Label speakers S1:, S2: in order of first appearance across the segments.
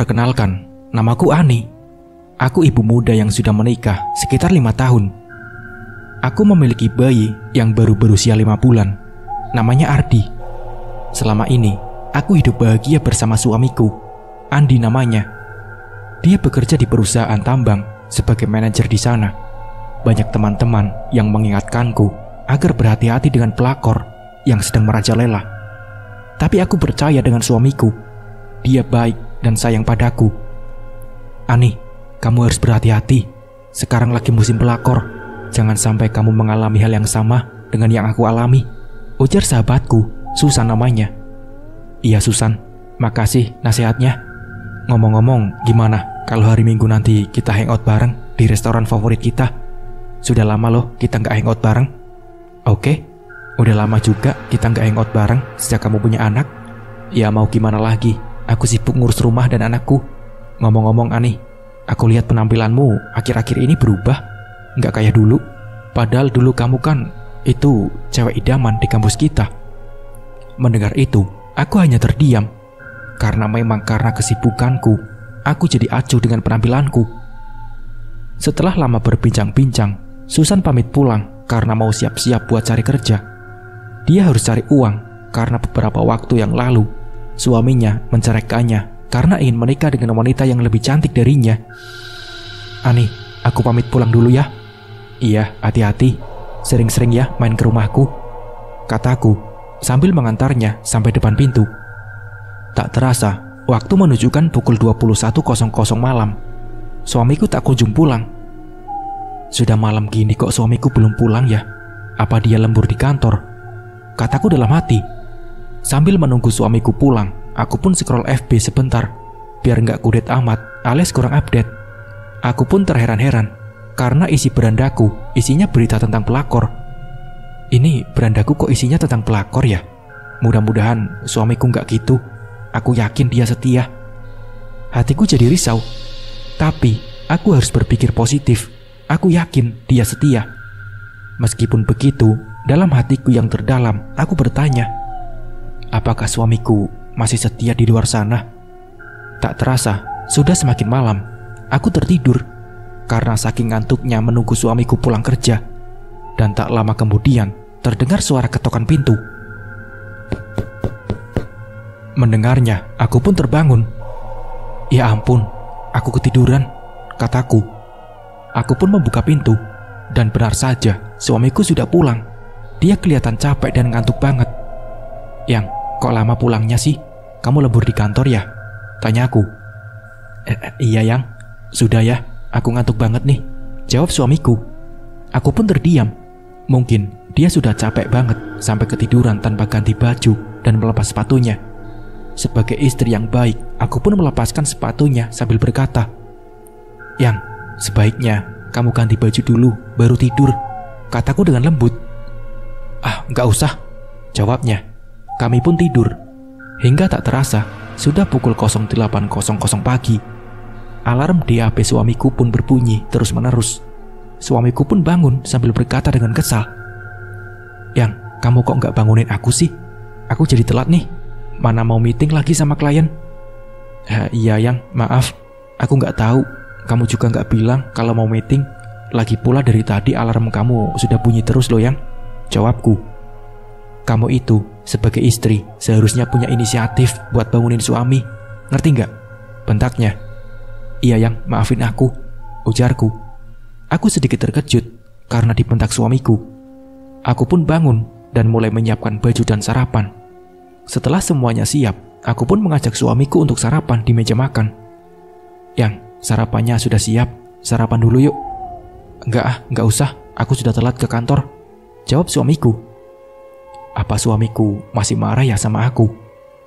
S1: Perkenalkan, namaku Ani. Aku ibu muda yang sudah menikah sekitar 5 tahun. Aku memiliki bayi yang baru berusia 5 bulan. Namanya Ardi. Selama ini, aku hidup bahagia bersama suamiku, Andi namanya. Dia bekerja di perusahaan tambang sebagai manajer di sana. Banyak teman-teman yang mengingatkanku agar berhati-hati dengan pelakor yang sedang merajalela. Tapi aku percaya dengan suamiku. Dia baik dan sayang padaku. Ani, kamu harus berhati-hati. Sekarang lagi musim pelakor. Jangan sampai kamu mengalami hal yang sama dengan yang aku alami, ujar sahabatku, Susan namanya. Iya Susan, makasih nasihatnya. Ngomong-ngomong, gimana kalau hari Minggu nanti kita hangout bareng di restoran favorit kita? Sudah lama loh kita nggak hangout bareng. Oke, udah lama juga kita nggak hangout bareng sejak kamu punya anak. Ya mau gimana lagi, aku sibuk ngurus rumah dan anakku. Ngomong-ngomong Ani, aku lihat penampilanmu akhir-akhir ini berubah. Nggak kayak dulu. Padahal dulu kamu kan itu cewek idaman di kampus kita. Mendengar itu, aku hanya terdiam. Karena kesibukanku, aku jadi acuh dengan penampilanku. Setelah lama berbincang-bincang, Susan pamit pulang karena mau siap-siap buat cari kerja. Dia harus cari uang karena beberapa waktu yang lalu suaminya menceraikannya karena ingin menikah dengan wanita yang lebih cantik darinya. Ani, aku pamit pulang dulu ya. Iya, hati-hati. Sering-sering ya main ke rumahku, kataku sambil mengantarnya sampai depan pintu. Tak terasa, waktu menunjukkan pukul 21.00 malam. Suamiku tak kunjung pulang. Sudah malam gini kok suamiku belum pulang ya? Apa dia lembur di kantor? Kataku dalam hati. Sambil menunggu suamiku pulang, aku pun scroll FB sebentar, biar nggak kudet amat alias kurang update. Aku pun terheran-heran, karena isi berandaku isinya berita tentang pelakor. Ini berandaku kok isinya tentang pelakor ya? Mudah-mudahan suamiku nggak gitu. Aku yakin dia setia. Hatiku jadi risau. Tapi aku harus berpikir positif. Aku yakin dia setia. Meskipun begitu, dalam hatiku yang terdalam, aku bertanya, apakah suamiku masih setia di luar sana? Tak terasa, sudah semakin malam. Aku tertidur karena saking ngantuknya menunggu suamiku pulang kerja. Dan tak lama kemudian, terdengar suara ketokan pintu. Mendengarnya, aku pun terbangun. Ya ampun, aku ketiduran, kataku. Aku pun membuka pintu, dan benar saja, suamiku sudah pulang. Dia kelihatan capek dan ngantuk banget. Yang, kok lama pulangnya sih? Kamu lembur di kantor ya? Tanyaku. Iya Yang, sudah ya, aku ngantuk banget nih, jawab suamiku. Aku pun terdiam. Mungkin dia sudah capek banget sampai ketiduran tanpa ganti baju dan melepas sepatunya. Sebagai istri yang baik, aku pun melepaskan sepatunya sambil berkata, Yang, sebaiknya kamu ganti baju dulu baru tidur, kataku dengan lembut. Ah, nggak usah, jawabnya. Kami pun tidur. Hingga tak terasa, sudah pukul 08.00 pagi. Alarm di HP suamiku pun berbunyi terus-menerus. Suamiku pun bangun sambil berkata dengan kesal, Yang, kamu kok nggak bangunin aku sih? Aku jadi telat nih. Mana mau meeting lagi sama klien. Iya Yang, maaf. Aku nggak tahu. Kamu juga nggak bilang kalau mau meeting. Lagi pula dari tadi alarm kamu sudah bunyi terus loh Yang, jawabku. Kamu itu sebagai istri seharusnya punya inisiatif buat bangunin suami. Ngerti nggak? Bentaknya. Iya Yang, maafin aku, ujarku. Aku sedikit terkejut karena dibentak suamiku. Aku pun bangun dan mulai menyiapkan baju dan sarapan. Setelah semuanya siap, aku pun mengajak suamiku untuk sarapan di meja makan. Yang, sarapannya sudah siap, sarapan dulu yuk. Enggak usah, aku sudah telat ke kantor, jawab suamiku. Apa suamiku masih marah ya sama aku?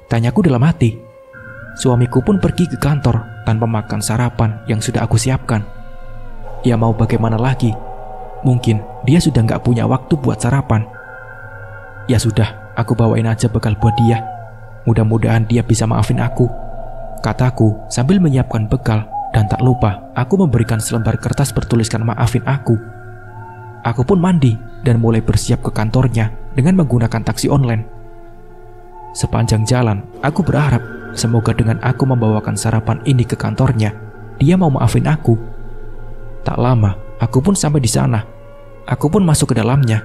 S1: Tanyaku dalam hati. Suamiku pun pergi ke kantor tanpa makan sarapan yang sudah aku siapkan. Ya mau bagaimana lagi? Mungkin dia sudah nggak punya waktu buat sarapan. Ya sudah, aku bawain aja bekal buat dia. Mudah-mudahan dia bisa maafin aku, kataku sambil menyiapkan bekal. Dan tak lupa, aku memberikan selembar kertas bertuliskan maafin aku. Aku pun mandi dan mulai bersiap ke kantornya dengan menggunakan taksi online. Sepanjang jalan, aku berharap semoga dengan aku membawakan sarapan ini ke kantornya, dia mau maafin aku. Tak lama, aku pun sampai di sana. Aku pun masuk ke dalamnya.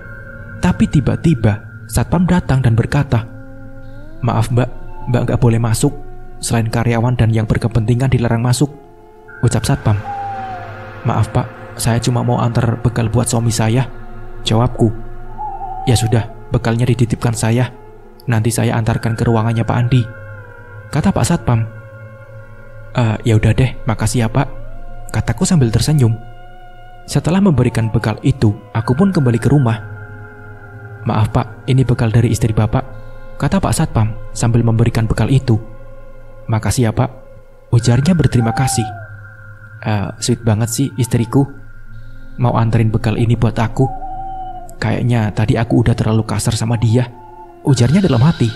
S1: Tapi tiba-tiba, satpam datang dan berkata, "Maaf mbak, mbak nggak boleh masuk. Selain karyawan dan yang berkepentingan dilarang masuk," ucap satpam. "Maaf pak, saya cuma mau antar bekal buat suami saya," jawabku. "Ya sudah, bekalnya dititipkan saya. Nanti saya antarkan ke ruangannya Pak Andi," kata Pak Satpam. Ya udah deh, makasih ya Pak," kataku sambil tersenyum. Setelah memberikan bekal itu, aku pun kembali ke rumah. "Maaf Pak, ini bekal dari istri Bapak," kata Pak Satpam sambil memberikan bekal itu. "Makasih ya Pak," ujarnya berterima kasih. Sweet banget sih istriku, mau anterin bekal ini buat aku. Kayaknya tadi aku udah terlalu kasar sama dia," ujarnya dalam hati.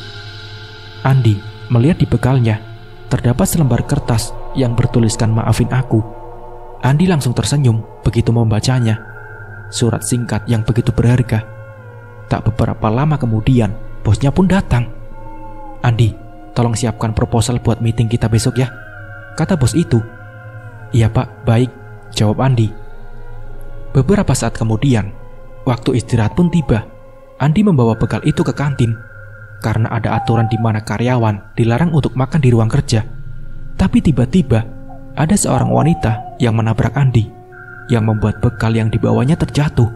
S1: Andi melihat di bekalnya terdapat selembar kertas yang bertuliskan "Maafin aku." Andi langsung tersenyum begitu membacanya. Surat singkat yang begitu berharga. Tak beberapa lama kemudian, bosnya pun datang. "Andi, tolong siapkan proposal buat meeting kita besok ya," kata bos itu. "Iya Pak, baik," jawab Andi. Beberapa saat kemudian, waktu istirahat pun tiba. Andi membawa bekal itu ke kantin karena ada aturan di mana karyawan dilarang untuk makan di ruang kerja. Tapi tiba-tiba ada seorang wanita yang menabrak Andi, yang membuat bekal yang dibawanya terjatuh.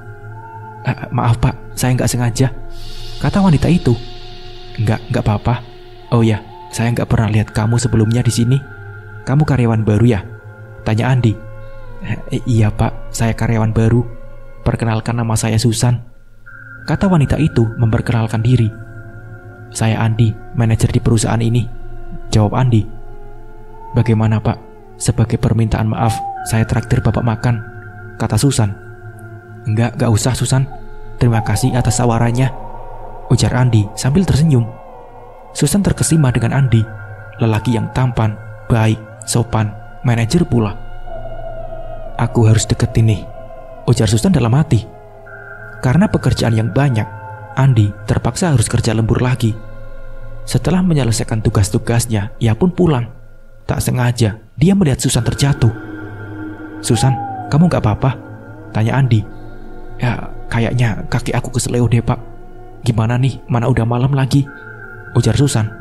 S1: "Maaf Pak, saya nggak sengaja," kata wanita itu. Nggak apa-apa. Oh ya, saya nggak pernah lihat kamu sebelumnya di sini. Kamu karyawan baru ya?" tanya Andi. Iya Pak, saya karyawan baru. Perkenalkan, nama saya Susan," kata wanita itu memperkenalkan diri. "Saya Andi, manajer di perusahaan ini," jawab Andi. "Bagaimana Pak? Sebagai permintaan maaf, saya traktir Bapak makan," kata Susan. Enggak usah Susan. Terima kasih atas tawarannya," ujar Andi sambil tersenyum. Susan terkesima dengan Andi, lelaki yang tampan, baik, sopan, manajer pula. "Aku harus deketin nih," ujar Susan dalam hati. Karena pekerjaan yang banyak, Andi terpaksa harus kerja lembur lagi. Setelah menyelesaikan tugas-tugasnya, ia pun pulang. Tak sengaja, dia melihat Susan terjatuh. "Susan, kamu gak apa-apa?" tanya Andi. "Ya, kayaknya kaki aku keseleo deh Pak. Gimana nih, mana udah malam lagi," ujar Susan.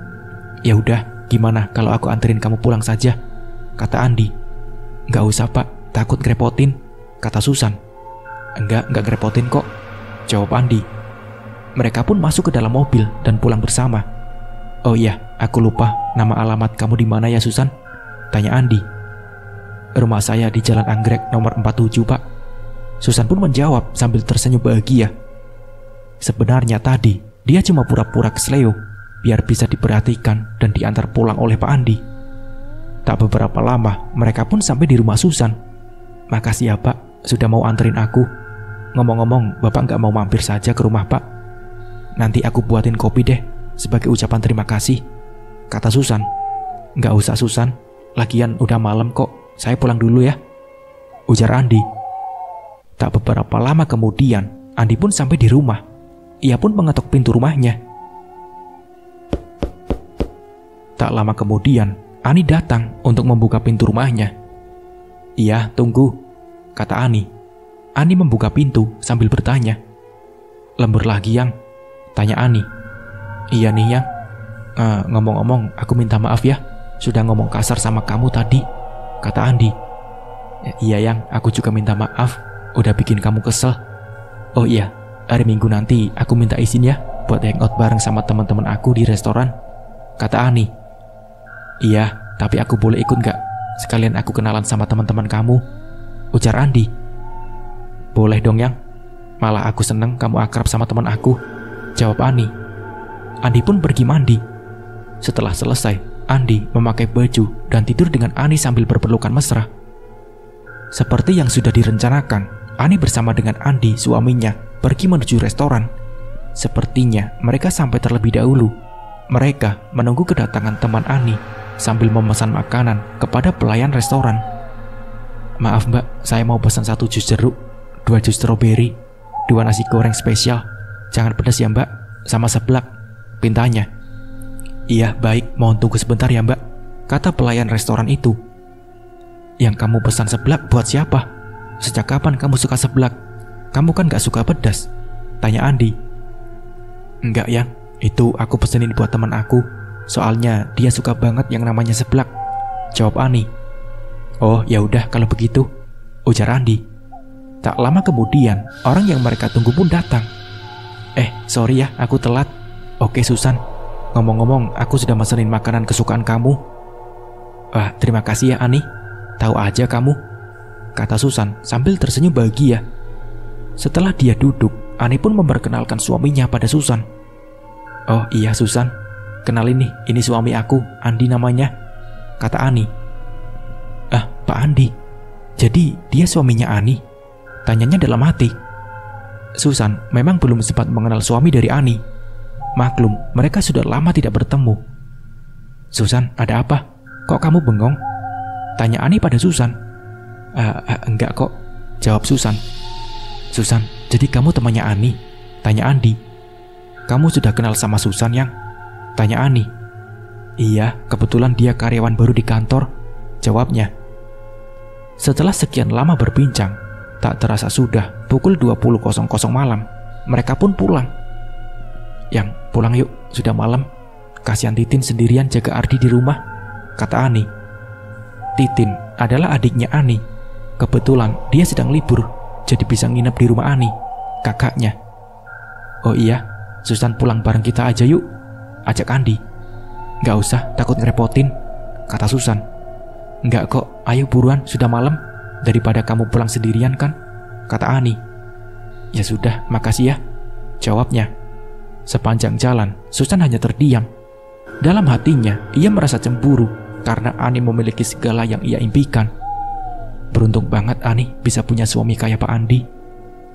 S1: "Ya udah, gimana kalau aku anterin kamu pulang saja," kata Andi. "Gak usah Pak, takut ngerepotin," kata Susan. Enggak ngerepotin kok," jawab Andi. Mereka pun masuk ke dalam mobil dan pulang bersama. "Oh iya, aku lupa, nama alamat kamu di mana ya Susan?" tanya Andi. "Rumah saya di Jalan Anggrek nomor 47 Pak," Susan pun menjawab sambil tersenyum bahagia. Sebenarnya tadi dia cuma pura-pura kesleo biar bisa diperhatikan dan diantar pulang oleh Pak Andi. Tak beberapa lama mereka pun sampai di rumah Susan. "Makasih ya Pak, sudah mau anterin aku. Ngomong-ngomong, Bapak nggak mau mampir saja ke rumah Pak? Nanti aku buatin kopi deh sebagai ucapan terima kasih," kata Susan. "Nggak usah Susan, lagian udah malam kok, saya pulang dulu ya," ujar Andi. Tak beberapa lama kemudian, Andi pun sampai di rumah. Ia pun mengetuk pintu rumahnya. Tak lama kemudian, Ani datang untuk membuka pintu rumahnya. "Iya, tunggu," kata Ani. Ani membuka pintu sambil bertanya. "Lembur lagi Yang?" tanya Ani. "Iya nih Yang. Ngomong-ngomong, aku minta maaf ya, sudah ngomong kasar sama kamu tadi," kata Andi. "Iya Yang, aku juga minta maaf, udah bikin kamu kesel. Oh iya, hari Minggu nanti aku minta izin ya buat hangout bareng sama teman-teman aku di restoran," kata Ani. "Iya, tapi aku boleh ikut gak? Sekalian aku kenalan sama teman-teman kamu," ujar Andi. "Boleh dong Yang, malah aku seneng kamu akrab sama teman aku," jawab Ani. Andi pun pergi mandi. Setelah selesai, Andi memakai baju dan tidur dengan Ani sambil berpelukan mesra. Seperti yang sudah direncanakan, Ani bersama dengan Andi, suaminya, pergi menuju restoran. Sepertinya mereka sampai terlebih dahulu. Mereka menunggu kedatangan teman Ani sambil memesan makanan kepada pelayan restoran. "Maaf mbak, saya mau pesan 1 jus jeruk, 2 jus stroberi, 2 nasi goreng spesial. Jangan pedas ya mbak, sama seblak," pintanya. Iya, baik, mohon tunggu sebentar ya mbak, kata pelayan restoran itu. Yang kamu pesan seblak buat siapa? Sejak kapan kamu suka seblak? Kamu kan gak suka pedas, tanya Andi. Enggak yang, itu aku pesenin buat teman aku. Soalnya dia suka banget yang namanya seblak, jawab Ani. Oh ya udah kalau begitu, ujar Andi. Tak lama kemudian, orang yang mereka tunggu pun datang. Sorry ya, aku telat. Oke Susan, ngomong-ngomong aku sudah mesenin makanan kesukaan kamu. Wah, terima kasih ya Ani. Tahu aja kamu, kata Susan sambil tersenyum bahagia. Setelah dia duduk, Ani pun memperkenalkan suaminya pada Susan. Oh iya Susan, kenalin nih, ini suami aku, Andi namanya, kata Ani. Ah, Pak Andi, jadi dia suaminya Ani? Tanyanya dalam hati. Susan memang belum sempat mengenal suami dari Ani. Maklum, mereka sudah lama tidak bertemu. Susan, ada apa? Kok kamu bengong? Tanya Ani pada Susan. Enggak kok, jawab Susan. Susan, jadi kamu temannya Ani? Tanya Andi. Kamu sudah kenal sama Susan yang? Tanya Ani. Iya, kebetulan dia karyawan baru di kantor, jawabnya. Setelah sekian lama berbincang, tak terasa sudah pukul 20.00 malam. Mereka pun pulang. Yang, pulang yuk, sudah malam. Kasihan Titin sendirian jaga Ardi di rumah, kata Ani. Titin adalah adiknya Ani. Kebetulan dia sedang libur, jadi bisa nginep di rumah Ani, kakaknya. Oh iya, Susan pulang bareng kita aja yuk, ajak Andi. Gak usah, takut ngerepotin, kata Susan. Enggak kok, ayo buruan, sudah malam. Daripada kamu pulang sendirian kan, kata Ani. Ya sudah, makasih ya, jawabnya. Sepanjang jalan, Susan hanya terdiam. Dalam hatinya, ia merasa cemburu karena Ani memiliki segala yang ia impikan. Beruntung banget Ani bisa punya suami kayak Pak Andi.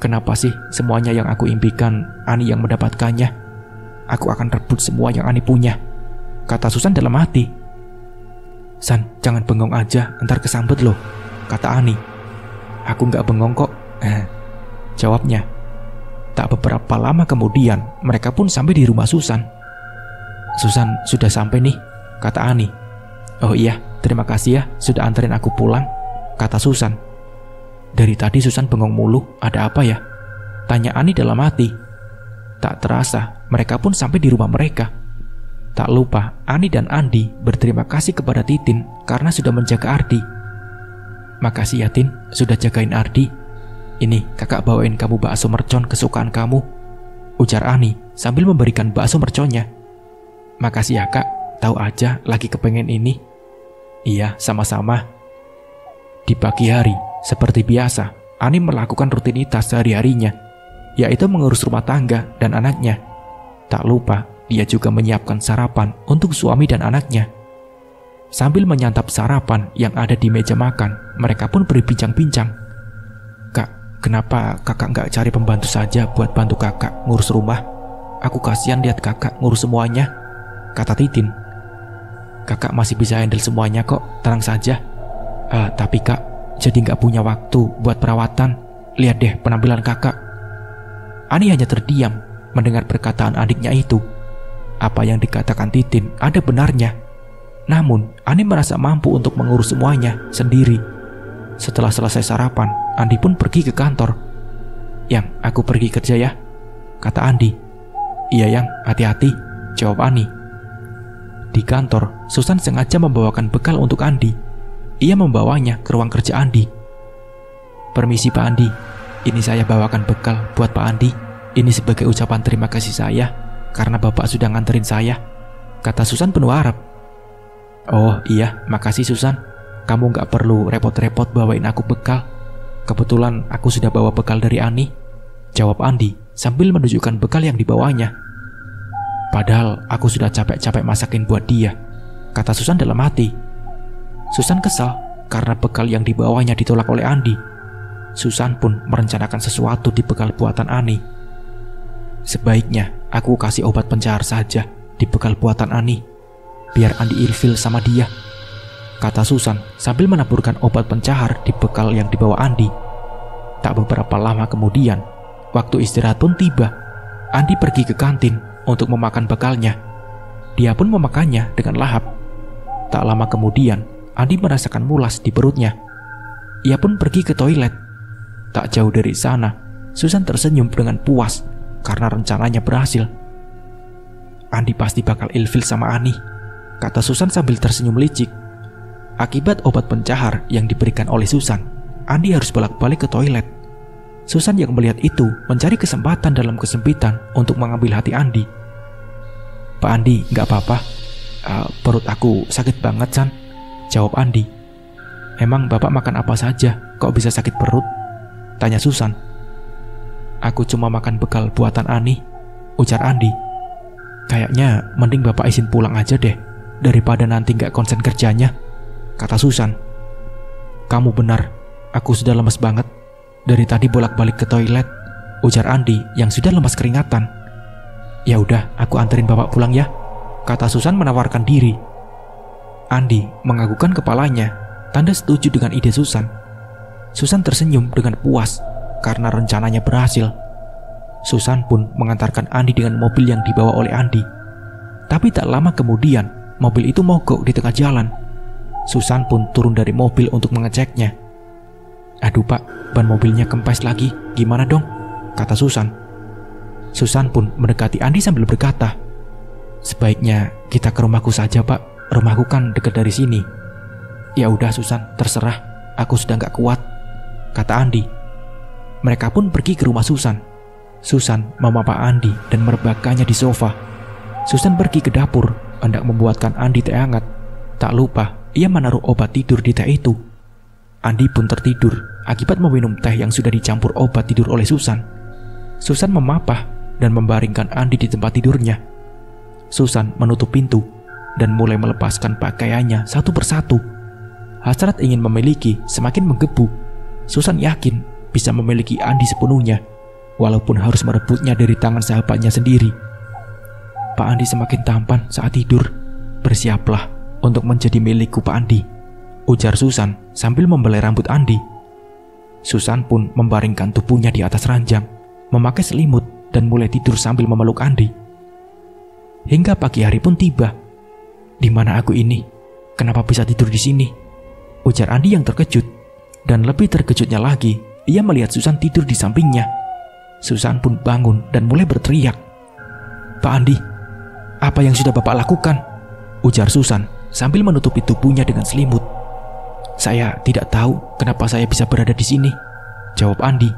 S1: Kenapa sih semuanya yang aku impikan Ani yang mendapatkannya? Aku akan rebut semua yang Ani punya, kata Susan dalam hati. San, jangan bengong aja, ntar kesambet loh, kata Ani. Aku gak bengong kok, jawabnya. Tak beberapa lama kemudian, mereka pun sampai di rumah Susan. Susan, sudah sampai nih, kata Ani. Oh iya, terima kasih ya sudah anterin aku pulang, kata Susan. Dari tadi Susan bengong mulu, ada apa ya? Tanya Ani dalam hati. Tak terasa, mereka pun sampai di rumah mereka. Tak lupa, Ani dan Andi berterima kasih kepada Titin karena sudah menjaga Ardi. Makasih ya Tin, sudah jagain Ardi. Ini kakak bawain kamu bakso mercon kesukaan kamu, ujar Ani sambil memberikan bakso merconnya. Makasih ya kak, tahu aja lagi kepengen ini. Iya, sama-sama. Di pagi hari, seperti biasa, Ani melakukan rutinitas sehari-harinya, yaitu mengurus rumah tangga dan anaknya. Tak lupa, dia juga menyiapkan sarapan untuk suami dan anaknya. Sambil menyantap sarapan yang ada di meja makan, mereka pun berbincang-bincang. Kak, kenapa kakak nggak cari pembantu saja buat bantu kakak ngurus rumah? Aku kasihan lihat kakak ngurus semuanya, kata Titin. Kakak masih bisa handle semuanya kok, tenang saja. Tapi kak, jadi nggak punya waktu buat perawatan. Lihat deh penampilan kakak. Ani hanya terdiam mendengar perkataan adiknya itu. Apa yang dikatakan Titin ada benarnya. Namun, Ani merasa mampu untuk mengurus semuanya sendiri. Setelah selesai sarapan, Andi pun pergi ke kantor. Yang, aku pergi kerja ya, kata Andi. Iya yang, hati-hati, jawab Ani. Di kantor, Susan sengaja membawakan bekal untuk Andi. Ia membawanya ke ruang kerja Andi. Permisi Pak Andi, ini saya bawakan bekal buat Pak Andi. Ini sebagai ucapan terima kasih saya karena Bapak sudah nganterin saya, kata Susan penuh harap. Oh iya, makasih Susan. Kamu gak perlu repot-repot bawain aku bekal. Kebetulan aku sudah bawa bekal dari Ani, jawab Andi sambil menunjukkan bekal yang dibawanya. Padahal aku sudah capek-capek masakin buat dia, kata Susan dalam hati. Susan kesal karena bekal yang dibawanya ditolak oleh Andi. Susan pun merencanakan sesuatu di bekal buatan Ani. Sebaiknya aku kasih obat pencahar saja di bekal buatan Ani, biar Andi ilfil sama dia, kata Susan sambil menaburkan obat pencahar di bekal yang dibawa Andi. Tak beberapa lama kemudian, waktu istirahat pun tiba. Andi pergi ke kantin untuk memakan bekalnya. Dia pun memakannya dengan lahap. Tak lama kemudian, Andi merasakan mulas di perutnya. Ia pun pergi ke toilet. Tak jauh dari sana, Susan tersenyum dengan puas karena rencananya berhasil. Andi pasti bakal ilfil sama Ani, kata Susan sambil tersenyum licik. Akibat obat pencahar yang diberikan oleh Susan, Andi harus bolak-balik ke toilet. Susan yang melihat itu mencari kesempatan dalam kesempitan untuk mengambil hati Andi. Pak Andi, gak apa-apa. Perut aku sakit banget, San, jawab Andi. Emang bapak makan apa saja, kok bisa sakit perut? Tanya Susan. Aku cuma makan bekal buatan Ani, ujar Andi. Kayaknya mending bapak izin pulang aja deh, daripada nanti gak konsen kerjanya, kata Susan. Kamu benar, aku sudah lemes banget. Dari tadi bolak-balik ke toilet, ujar Andi yang sudah lemas keringatan. Ya udah, aku anterin bapak pulang ya, kata Susan menawarkan diri. Andi menganggukkan kepalanya, tanda setuju dengan ide Susan. Susan tersenyum dengan puas karena rencananya berhasil. Susan pun mengantarkan Andi dengan mobil yang dibawa oleh Andi. Tapi tak lama kemudian, mobil itu mogok di tengah jalan. Susan pun turun dari mobil untuk mengeceknya. Aduh pak, ban mobilnya kempes lagi, gimana dong? Kata Susan. Susan pun mendekati Andi sambil berkata, sebaiknya kita ke rumahku saja pak, rumahku kan dekat dari sini. Ya udah Susan, terserah, aku sudah gak kuat, kata Andi. Mereka pun pergi ke rumah Susan. Susan memapa Andi dan merebahkannya di sofa. Susan pergi ke dapur, hendak membuatkan Andi teh hangat. Tak lupa, ia menaruh obat tidur di teh itu. Andi pun tertidur akibat meminum teh yang sudah dicampur obat tidur oleh Susan. Susan memapah dan membaringkan Andi di tempat tidurnya. Susan menutup pintu dan mulai melepaskan pakaiannya satu persatu. Hasrat ingin memiliki semakin menggebu. Susan yakin bisa memiliki Andi sepenuhnya, walaupun harus merebutnya dari tangan sahabatnya sendiri. Pak Andi semakin tampan saat tidur. Bersiaplah untuk menjadi milikku Pak Andi, ujar Susan sambil membelai rambut Andi. Susan pun membaringkan tubuhnya di atas ranjang, memakai selimut dan mulai tidur sambil memeluk Andi. Hingga pagi hari pun tiba. Di mana aku ini? Kenapa bisa tidur di sini? Ujar Andi yang terkejut. Dan lebih terkejutnya lagi, ia melihat Susan tidur di sampingnya. Susan pun bangun dan mulai berteriak. Pak Andi, apa yang sudah bapak lakukan? Ujar Susan sambil menutupi tubuhnya dengan selimut. Saya tidak tahu kenapa saya bisa berada di sini, jawab Andi.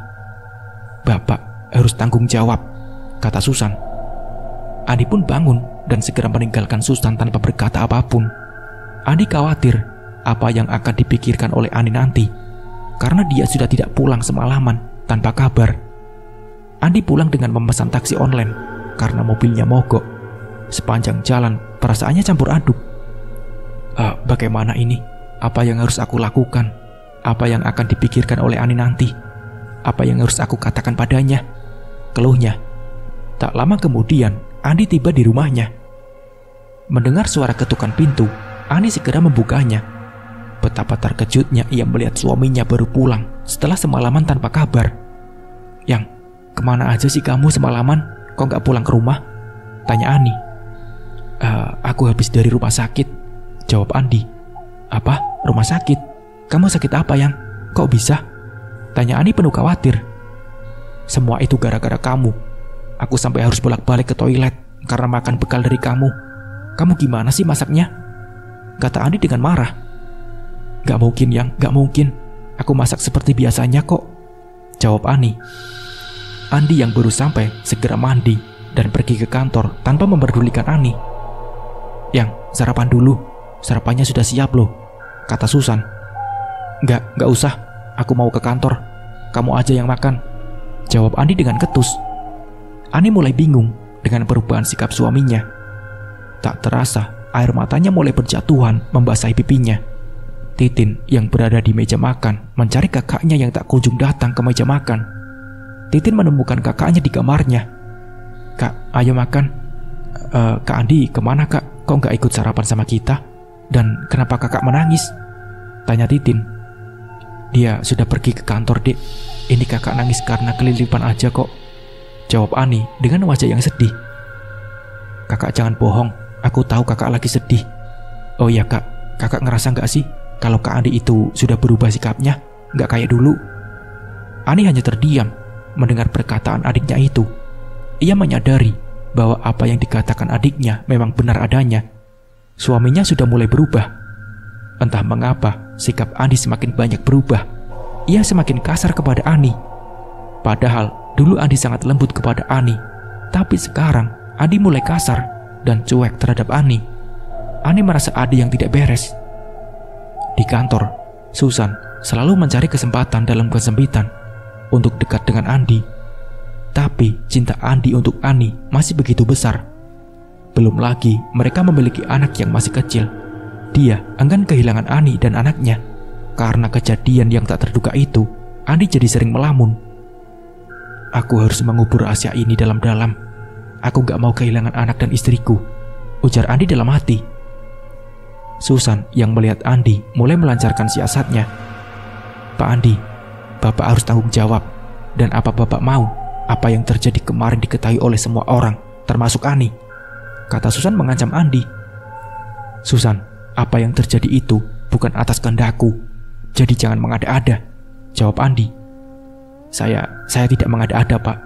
S1: Bapak harus tanggung jawab, kata Susan. Andi pun bangun dan segera meninggalkan Susan tanpa berkata apapun. Andi khawatir apa yang akan dipikirkan oleh Ani nanti, karena dia sudah tidak pulang semalaman tanpa kabar. Andi pulang dengan memesan taksi online karena mobilnya mogok. Sepanjang jalan perasaannya campur aduk. Bagaimana ini? Apa yang harus aku lakukan? Apa yang akan dipikirkan oleh Ani nanti? Apa yang harus aku katakan padanya? Keluhnya. Tak lama kemudian Andi tiba di rumahnya. Mendengar suara ketukan pintu, Ani segera membukanya. Betapa terkejutnya ia melihat suaminya baru pulang setelah semalaman tanpa kabar. Yang, kemana aja sih kamu semalaman? Kok gak pulang ke rumah? Tanya Ani. Aku habis dari rumah sakit, jawab Andi. Apa? Rumah sakit? Kamu sakit apa yang? Kok bisa? Tanya Ani penuh khawatir. Semua itu gara-gara kamu. Aku sampai harus bolak-balik ke toilet karena makan bekal dari kamu. Kamu gimana sih masaknya? Kata Andi dengan marah. Gak mungkin yang, gak mungkin. Aku masak seperti biasanya kok, jawab Ani. Andi yang baru sampai segera mandi dan pergi ke kantor tanpa memperdulikan Ani. Yang, sarapan dulu. Sarapannya sudah siap loh, kata Susan. Gak usah. Aku mau ke kantor. Kamu aja yang makan, jawab Andi dengan ketus. Ani mulai bingung dengan perubahan sikap suaminya. Tak terasa, air matanya mulai berjatuhan membasahi pipinya. Titin yang berada di meja makan mencari kakaknya yang tak kunjung datang ke meja makan. Titin menemukan kakaknya di kamarnya. Kak, ayo makan. Kak Andi kemana kak? Kok gak ikut sarapan sama kita? Dan kenapa kakak menangis? Tanya Titin. Dia sudah pergi ke kantor dek. Ini kakak nangis karena kelilipan aja kok, jawab Ani dengan wajah yang sedih. Kakak jangan bohong. Aku tahu kakak lagi sedih. Oh iya kak, kakak ngerasa gak sih kalau Kak Andi itu sudah berubah sikapnya, gak kayak dulu? Ani hanya terdiam mendengar perkataan adiknya itu. Ia menyadari bahwa apa yang dikatakan adiknya memang benar adanya. Suaminya sudah mulai berubah. Entah mengapa sikap Andi semakin banyak berubah. Ia semakin kasar kepada Ani. Padahal dulu Andi sangat lembut kepada Ani. Tapi sekarang Andi mulai kasar dan cuek terhadap Ani. Ani merasa ada yang tidak beres. Di kantor, Susan selalu mencari kesempatan dalam kesempitan untuk dekat dengan Andi. Tapi cinta Andi untuk Ani masih begitu besar. Belum lagi mereka memiliki anak yang masih kecil. Dia enggan kehilangan Ani dan anaknya. Karena kejadian yang tak terduga itu, Andi jadi sering melamun. Aku harus mengubur rahasia ini dalam-dalam. Aku gak mau kehilangan anak dan istriku, ujar Andi dalam hati. Susan yang melihat Andi mulai melancarkan siasatnya. Pak Andi, Bapak harus tanggung jawab. Dan apa Bapak mau apa yang terjadi kemarin diketahui oleh semua orang, termasuk Ani? Kata Susan mengancam Andi. Susan, apa yang terjadi itu bukan atas kehendakku. Jadi jangan mengada-ada, jawab Andi. Saya tidak mengada-ada Pak.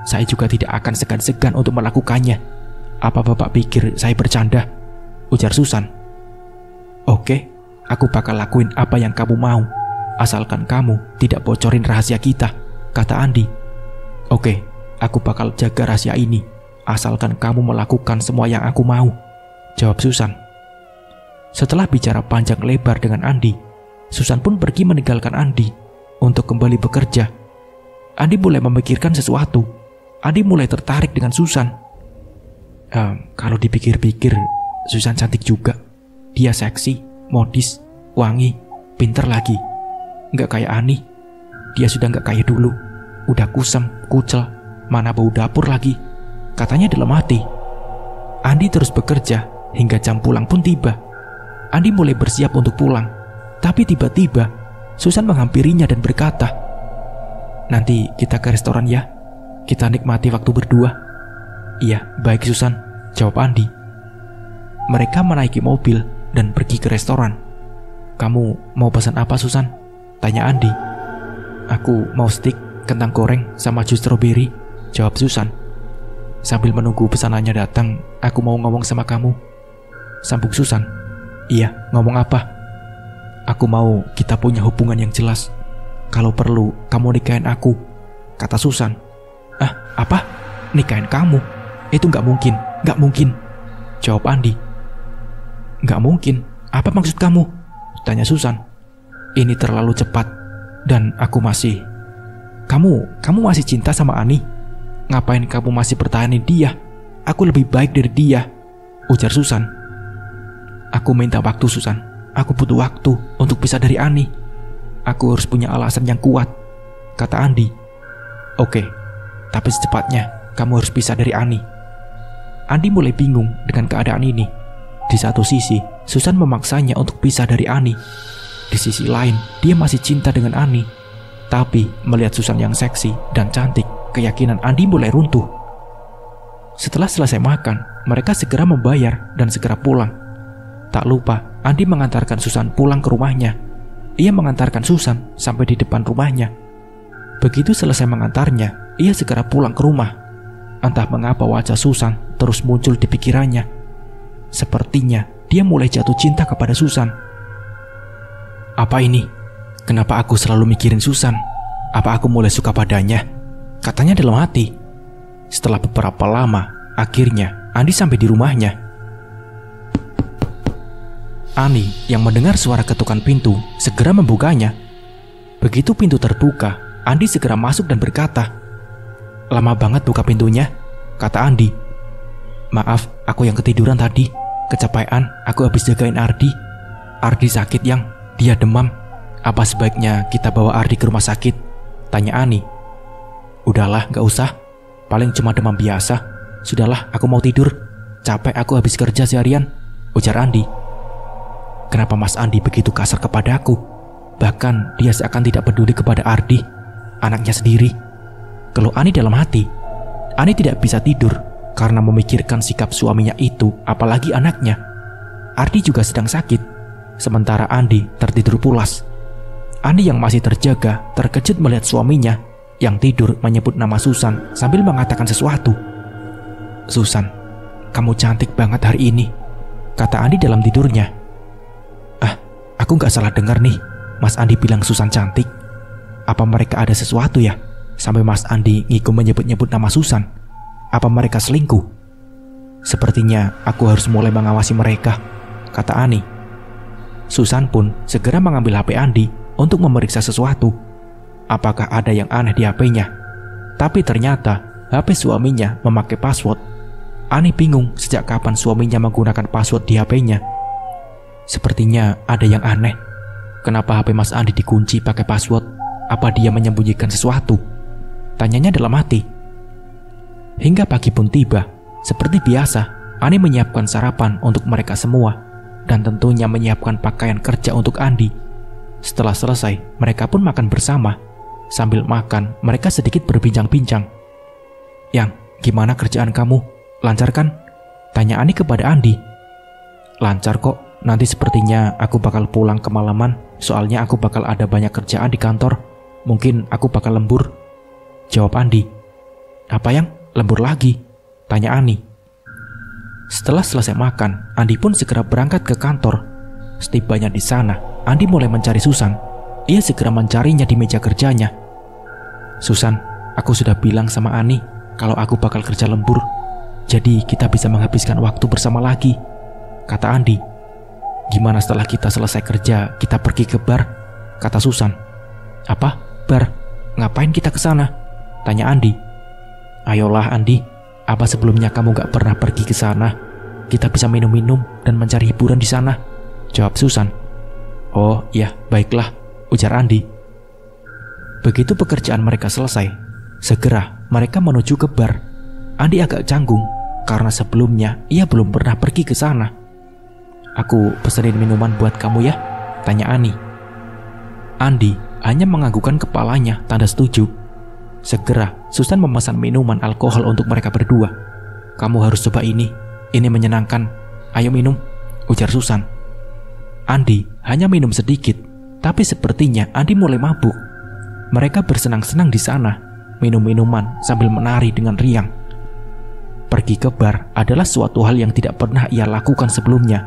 S1: Saya juga tidak akan segan-segan untuk melakukannya. Apa Bapak pikir saya bercanda? Ujar Susan. Oke, aku bakal lakuin apa yang kamu mau, asalkan kamu tidak bocorin rahasia kita, kata Andi. Oke, aku bakal jaga rahasia ini, asalkan kamu melakukan semua yang aku mau, jawab Susan. Setelah bicara panjang lebar dengan Andi, Susan pun pergi meninggalkan Andi untuk kembali bekerja. Andi mulai memikirkan sesuatu. Andi mulai tertarik dengan Susan. Kalau dipikir-pikir, Susan cantik juga. Dia seksi, modis, wangi, pinter lagi. Nggak kayak Ani. Dia sudah nggak kayak dulu. Udah kusam, kucel, mana bau dapur lagi, katanya dalam hati. Andi terus bekerja hingga jam pulang pun tiba. Andi mulai bersiap untuk pulang. Tapi tiba-tiba Susan menghampirinya dan berkata, nanti kita ke restoran ya. Kita nikmati waktu berdua. Iya, baik Susan, jawab Andi. Mereka menaiki mobil dan pergi ke restoran. Kamu mau pesan apa Susan? Tanya Andi. Aku mau steak, kentang goreng, sama jus stroberi, jawab Susan. Sambil menunggu pesanannya datang, aku mau ngomong sama kamu, sambung Susan. Iya, ngomong apa? Aku mau kita punya hubungan yang jelas. Kalau perlu, kamu nikahin aku, kata Susan. Apa? Nikahin kamu? Itu gak mungkin, jawab Andi. Gak mungkin? Apa maksud kamu? Tanya Susan. Ini terlalu cepat. Dan aku masih... Kamu masih cinta sama Ani? Ngapain kamu masih pertahanin dia? Aku lebih baik dari dia, ujar Susan. Aku minta waktu Susan. Aku butuh waktu untuk pisah dari Ani. Aku harus punya alasan yang kuat, kata Andi. Oke, tapi secepatnya kamu harus pisah dari Ani. Andi mulai bingung dengan keadaan ini. Di satu sisi, Susan memaksanya untuk pisah dari Ani. Di sisi lain, dia masih cinta dengan Ani. Tapi melihat Susan yang seksi dan cantik, keyakinan Andi mulai runtuh. Setelah selesai makan, mereka segera membayar dan segera pulang. Tak lupa, Andi mengantarkan Susan pulang ke rumahnya. Ia mengantarkan Susan sampai di depan rumahnya. Begitu selesai mengantarnya, ia segera pulang ke rumah. Entah mengapa wajah Susan terus muncul di pikirannya. Sepertinya dia mulai jatuh cinta kepada Susan. Apa ini? Kenapa aku selalu mikirin Susan? Apa aku mulai suka padanya? Katanya dalam hati. Setelah beberapa lama, akhirnya Andi sampai di rumahnya. Ani yang mendengar suara ketukan pintu segera membukanya. Begitu pintu terbuka, Andi segera masuk dan berkata, "Lama banget buka pintunya," kata Andi. "Maaf, aku yang ketiduran tadi. Kecapean, aku habis jagain Ardi. Ardi sakit yang, dia demam. Apa sebaiknya kita bawa Ardi ke rumah sakit?" tanya Ani. "Udahlah, gak usah. Paling cuma demam biasa. Sudahlah, aku mau tidur. Capek aku habis kerja seharian," ujar Andi. Kenapa Mas Andi begitu kasar kepadaku? Bahkan dia seakan tidak peduli kepada Ardi, anaknya sendiri. Keluh Ani dalam hati. Ani tidak bisa tidur karena memikirkan sikap suaminya itu, apalagi anaknya. Ardi juga sedang sakit, sementara Andi tertidur pulas. Andi yang masih terjaga terkejut melihat suaminya yang tidur menyebut nama Susan sambil mengatakan sesuatu. "Susan, kamu cantik banget hari ini," kata Andi dalam tidurnya. "Ah, aku gak salah dengar nih, Mas Andi bilang Susan cantik. Apa mereka ada sesuatu ya? Sampai Mas Andi ngikut menyebut-nyebut nama Susan. Apa mereka selingkuh? Sepertinya aku harus mulai mengawasi mereka," kata Ani. Susan pun segera mengambil HP Andi untuk memeriksa sesuatu. Apakah ada yang aneh di HP-nya? Tapi ternyata HP suaminya memakai password. Ani bingung sejak kapan suaminya menggunakan password di HP-nya. Sepertinya ada yang aneh. Kenapa HP Mas Andi dikunci pakai password? Apa dia menyembunyikan sesuatu? Tanyanya dalam hati. Hingga pagi pun tiba. Seperti biasa, Ani menyiapkan sarapan untuk mereka semua dan tentunya menyiapkan pakaian kerja untuk Andi. Setelah selesai, mereka pun makan bersama. Sambil makan, mereka sedikit berbincang-bincang. "Yang, gimana kerjaan kamu? Lancar kan?" tanya Ani kepada Andi. "Lancar kok, nanti sepertinya aku bakal pulang kemalaman. Soalnya aku bakal ada banyak kerjaan di kantor. Mungkin aku bakal lembur," jawab Andi. "Apa yang lembur lagi?" tanya Ani. Setelah selesai makan, Andi pun segera berangkat ke kantor. Setibanya di sana, Andi mulai mencari Susan. Ia segera mencarinya di meja kerjanya. "Susan, aku sudah bilang sama Ani kalau aku bakal kerja lembur. Jadi kita bisa menghabiskan waktu bersama lagi," kata Andi. "Gimana setelah kita selesai kerja, kita pergi ke bar?" kata Susan. "Apa? Bar? Ngapain kita ke sana?" tanya Andi. "Ayolah Andi, apa sebelumnya kamu gak pernah pergi ke sana? Kita bisa minum-minum dan mencari hiburan di sana," jawab Susan. "Oh iya, baiklah," ujar Andi. Begitu pekerjaan mereka selesai, segera mereka menuju ke bar. Andi agak canggung karena sebelumnya ia belum pernah pergi ke sana. "Aku pesenin minuman buat kamu ya?" tanya Ani. Andi hanya menganggukkan kepalanya tanda setuju. Segera Susan memesan minuman alkohol untuk mereka berdua. "Kamu harus coba ini menyenangkan. Ayo minum," ujar Susan. Andi hanya minum sedikit, tapi sepertinya Andi mulai mabuk. Mereka bersenang-senang di sana, minum minuman sambil menari dengan riang. Pergi ke bar adalah suatu hal yang tidak pernah ia lakukan sebelumnya,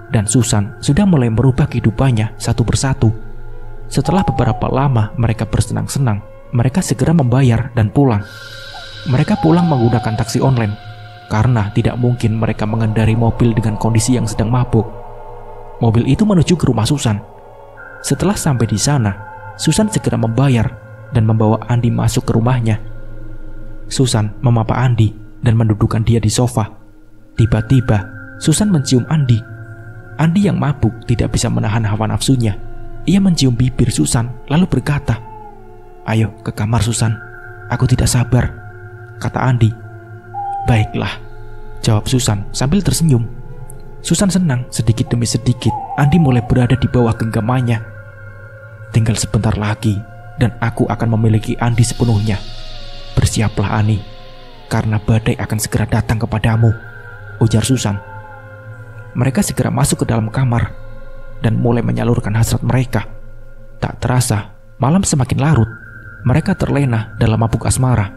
S1: dan Susan sudah mulai merubah kehidupannya satu persatu. Setelah beberapa lama mereka bersenang-senang, mereka segera membayar dan pulang. Mereka pulang menggunakan taksi online, karena tidak mungkin mereka mengendarai mobil dengan kondisi yang sedang mabuk. Mobil itu menuju ke rumah Susan. Setelah sampai di sana, Susan segera membayar dan membawa Andi masuk ke rumahnya. Susan memapa Andi dan mendudukkan dia di sofa. Tiba-tiba, Susan mencium Andi. Andi yang mabuk tidak bisa menahan hawa nafsunya. Ia mencium bibir Susan lalu berkata, "Ayo ke kamar Susan, aku tidak sabar," kata Andi. "Baiklah," jawab Susan sambil tersenyum. Susan senang sedikit demi sedikit Andi mulai berada di bawah genggamannya. "Tinggal sebentar lagi dan aku akan memiliki Andi sepenuhnya. Bersiaplah Ani, karena badai akan segera datang kepadamu," ujar Susan. Mereka segera masuk ke dalam kamar dan mulai menyalurkan hasrat mereka. Tak terasa, malam semakin larut. Mereka terlena dalam mabuk asmara.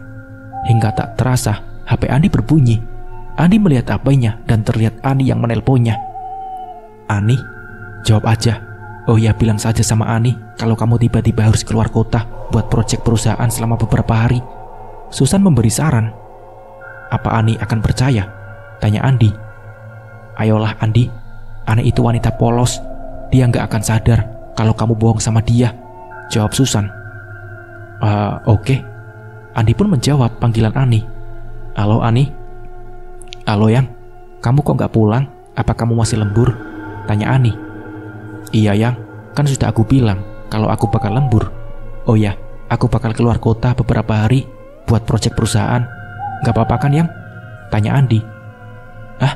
S1: Hingga tak terasa, HP Andi berbunyi. Andi melihat HP-nya dan terlihat Ani yang menelponnya. "Ani, jawab aja. Oh ya, bilang saja sama Ani kalau kamu tiba-tiba harus keluar kota buat proyek perusahaan selama beberapa hari." Susan memberi saran. "Apa Ani akan percaya?" tanya Andi. "Ayolah Andi, Ani itu wanita polos. Dia nggak akan sadar kalau kamu bohong sama dia," jawab Susan. Oke." Andi pun menjawab panggilan Ani. "Halo Ani." "Halo Yang, kamu kok nggak pulang? Apa kamu masih lembur?" tanya Ani. "Iya Yang, kan sudah aku bilang kalau aku bakal lembur. Oh ya, aku bakal keluar kota beberapa hari buat proyek perusahaan. Gak apa-apa kan Yang?" tanya Andi. "Ah,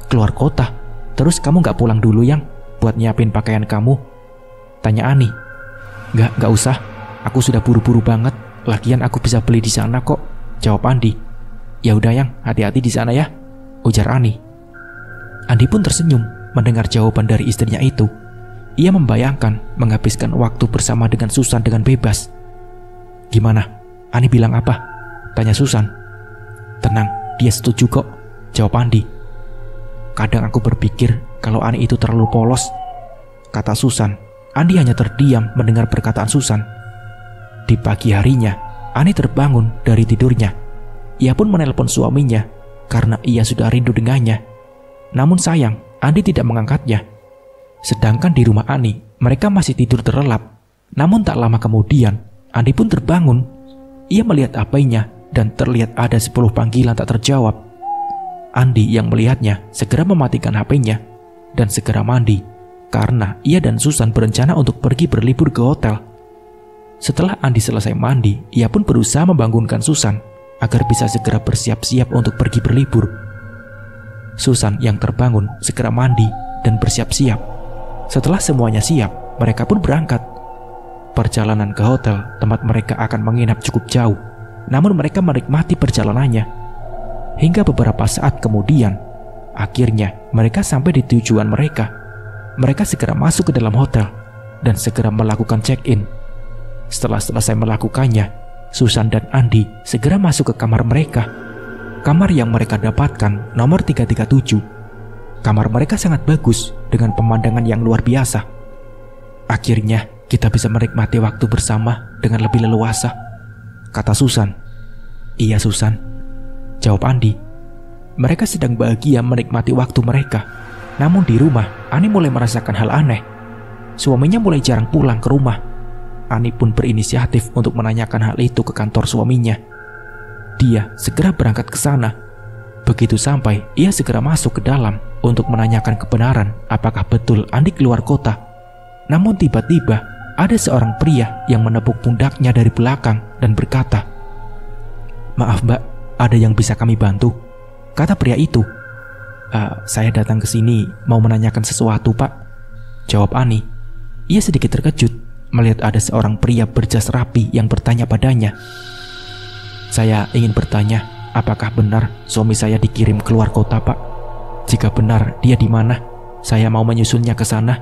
S1: keluar kota? Terus kamu gak pulang dulu Yang buat nyiapin pakaian kamu?" tanya Ani. Gak usah. Aku sudah buru-buru banget. Lagian aku bisa beli di sana kok," jawab Andi. Ya udah Yang, hati-hati di sana ya, ujar Ani. Andi pun tersenyum mendengar jawaban dari istrinya itu. Ia membayangkan menghabiskan waktu bersama dengan Susan dengan bebas. Gimana? Ani bilang apa? Tanya Susan. Tenang, dia setuju kok, jawab Andi. Kadang aku berpikir kalau Ani itu terlalu polos, kata Susan. Andi hanya terdiam mendengar perkataan Susan. Di pagi harinya, Ani terbangun dari tidurnya. Ia pun menelpon suaminya karena ia sudah rindu dengannya. Namun sayang, Andi tidak mengangkatnya. Sedangkan di rumah Ani, mereka masih tidur terlelap. Namun tak lama kemudian, Andi pun terbangun. Ia melihat HP-nya dan terlihat ada 10 panggilan tak terjawab. Andi yang melihatnya segera mematikan HP-nya dan segera mandi karena ia dan Susan berencana untuk pergi berlibur ke hotel. Setelah Andi selesai mandi, ia pun berusaha membangunkan Susan agar bisa segera bersiap-siap untuk pergi berlibur. Susan yang terbangun segera mandi dan bersiap-siap. Setelah semuanya siap, mereka pun berangkat. Perjalanan ke hotel tempat mereka akan menginap cukup jauh, namun mereka menikmati perjalanannya. Hingga beberapa saat kemudian, akhirnya mereka sampai di tujuan mereka. Mereka segera masuk ke dalam hotel dan segera melakukan check-in. Setelah selesai melakukannya, Susan dan Andi segera masuk ke kamar mereka. Kamar yang mereka dapatkan nomor 337. Kamar mereka sangat bagus dengan pemandangan yang luar biasa. Akhirnya kita bisa menikmati waktu bersama dengan lebih leluasa, kata Susan. Iya Susan, jawab Andi. Mereka sedang bahagia menikmati waktu mereka. Namun di rumah, Ani mulai merasakan hal aneh. Suaminya mulai jarang pulang ke rumah. Ani pun berinisiatif untuk menanyakan hal itu ke kantor suaminya. Dia segera berangkat ke sana. Begitu sampai, ia segera masuk ke dalam untuk menanyakan kebenaran apakah betul Andi keluar kota. Namun tiba-tiba ada seorang pria yang menepuk pundaknya dari belakang dan berkata, "Maaf Mbak, ada yang bisa kami bantu?" Kata pria itu. Saya datang ke sini mau menanyakan sesuatu Pak, jawab Ani. Ia sedikit terkejut melihat ada seorang pria berjas rapi yang bertanya padanya. Saya ingin bertanya, apakah benar suami saya dikirim keluar kota Pak? Jika benar, dia di mana? Saya mau menyusunnya ke sana.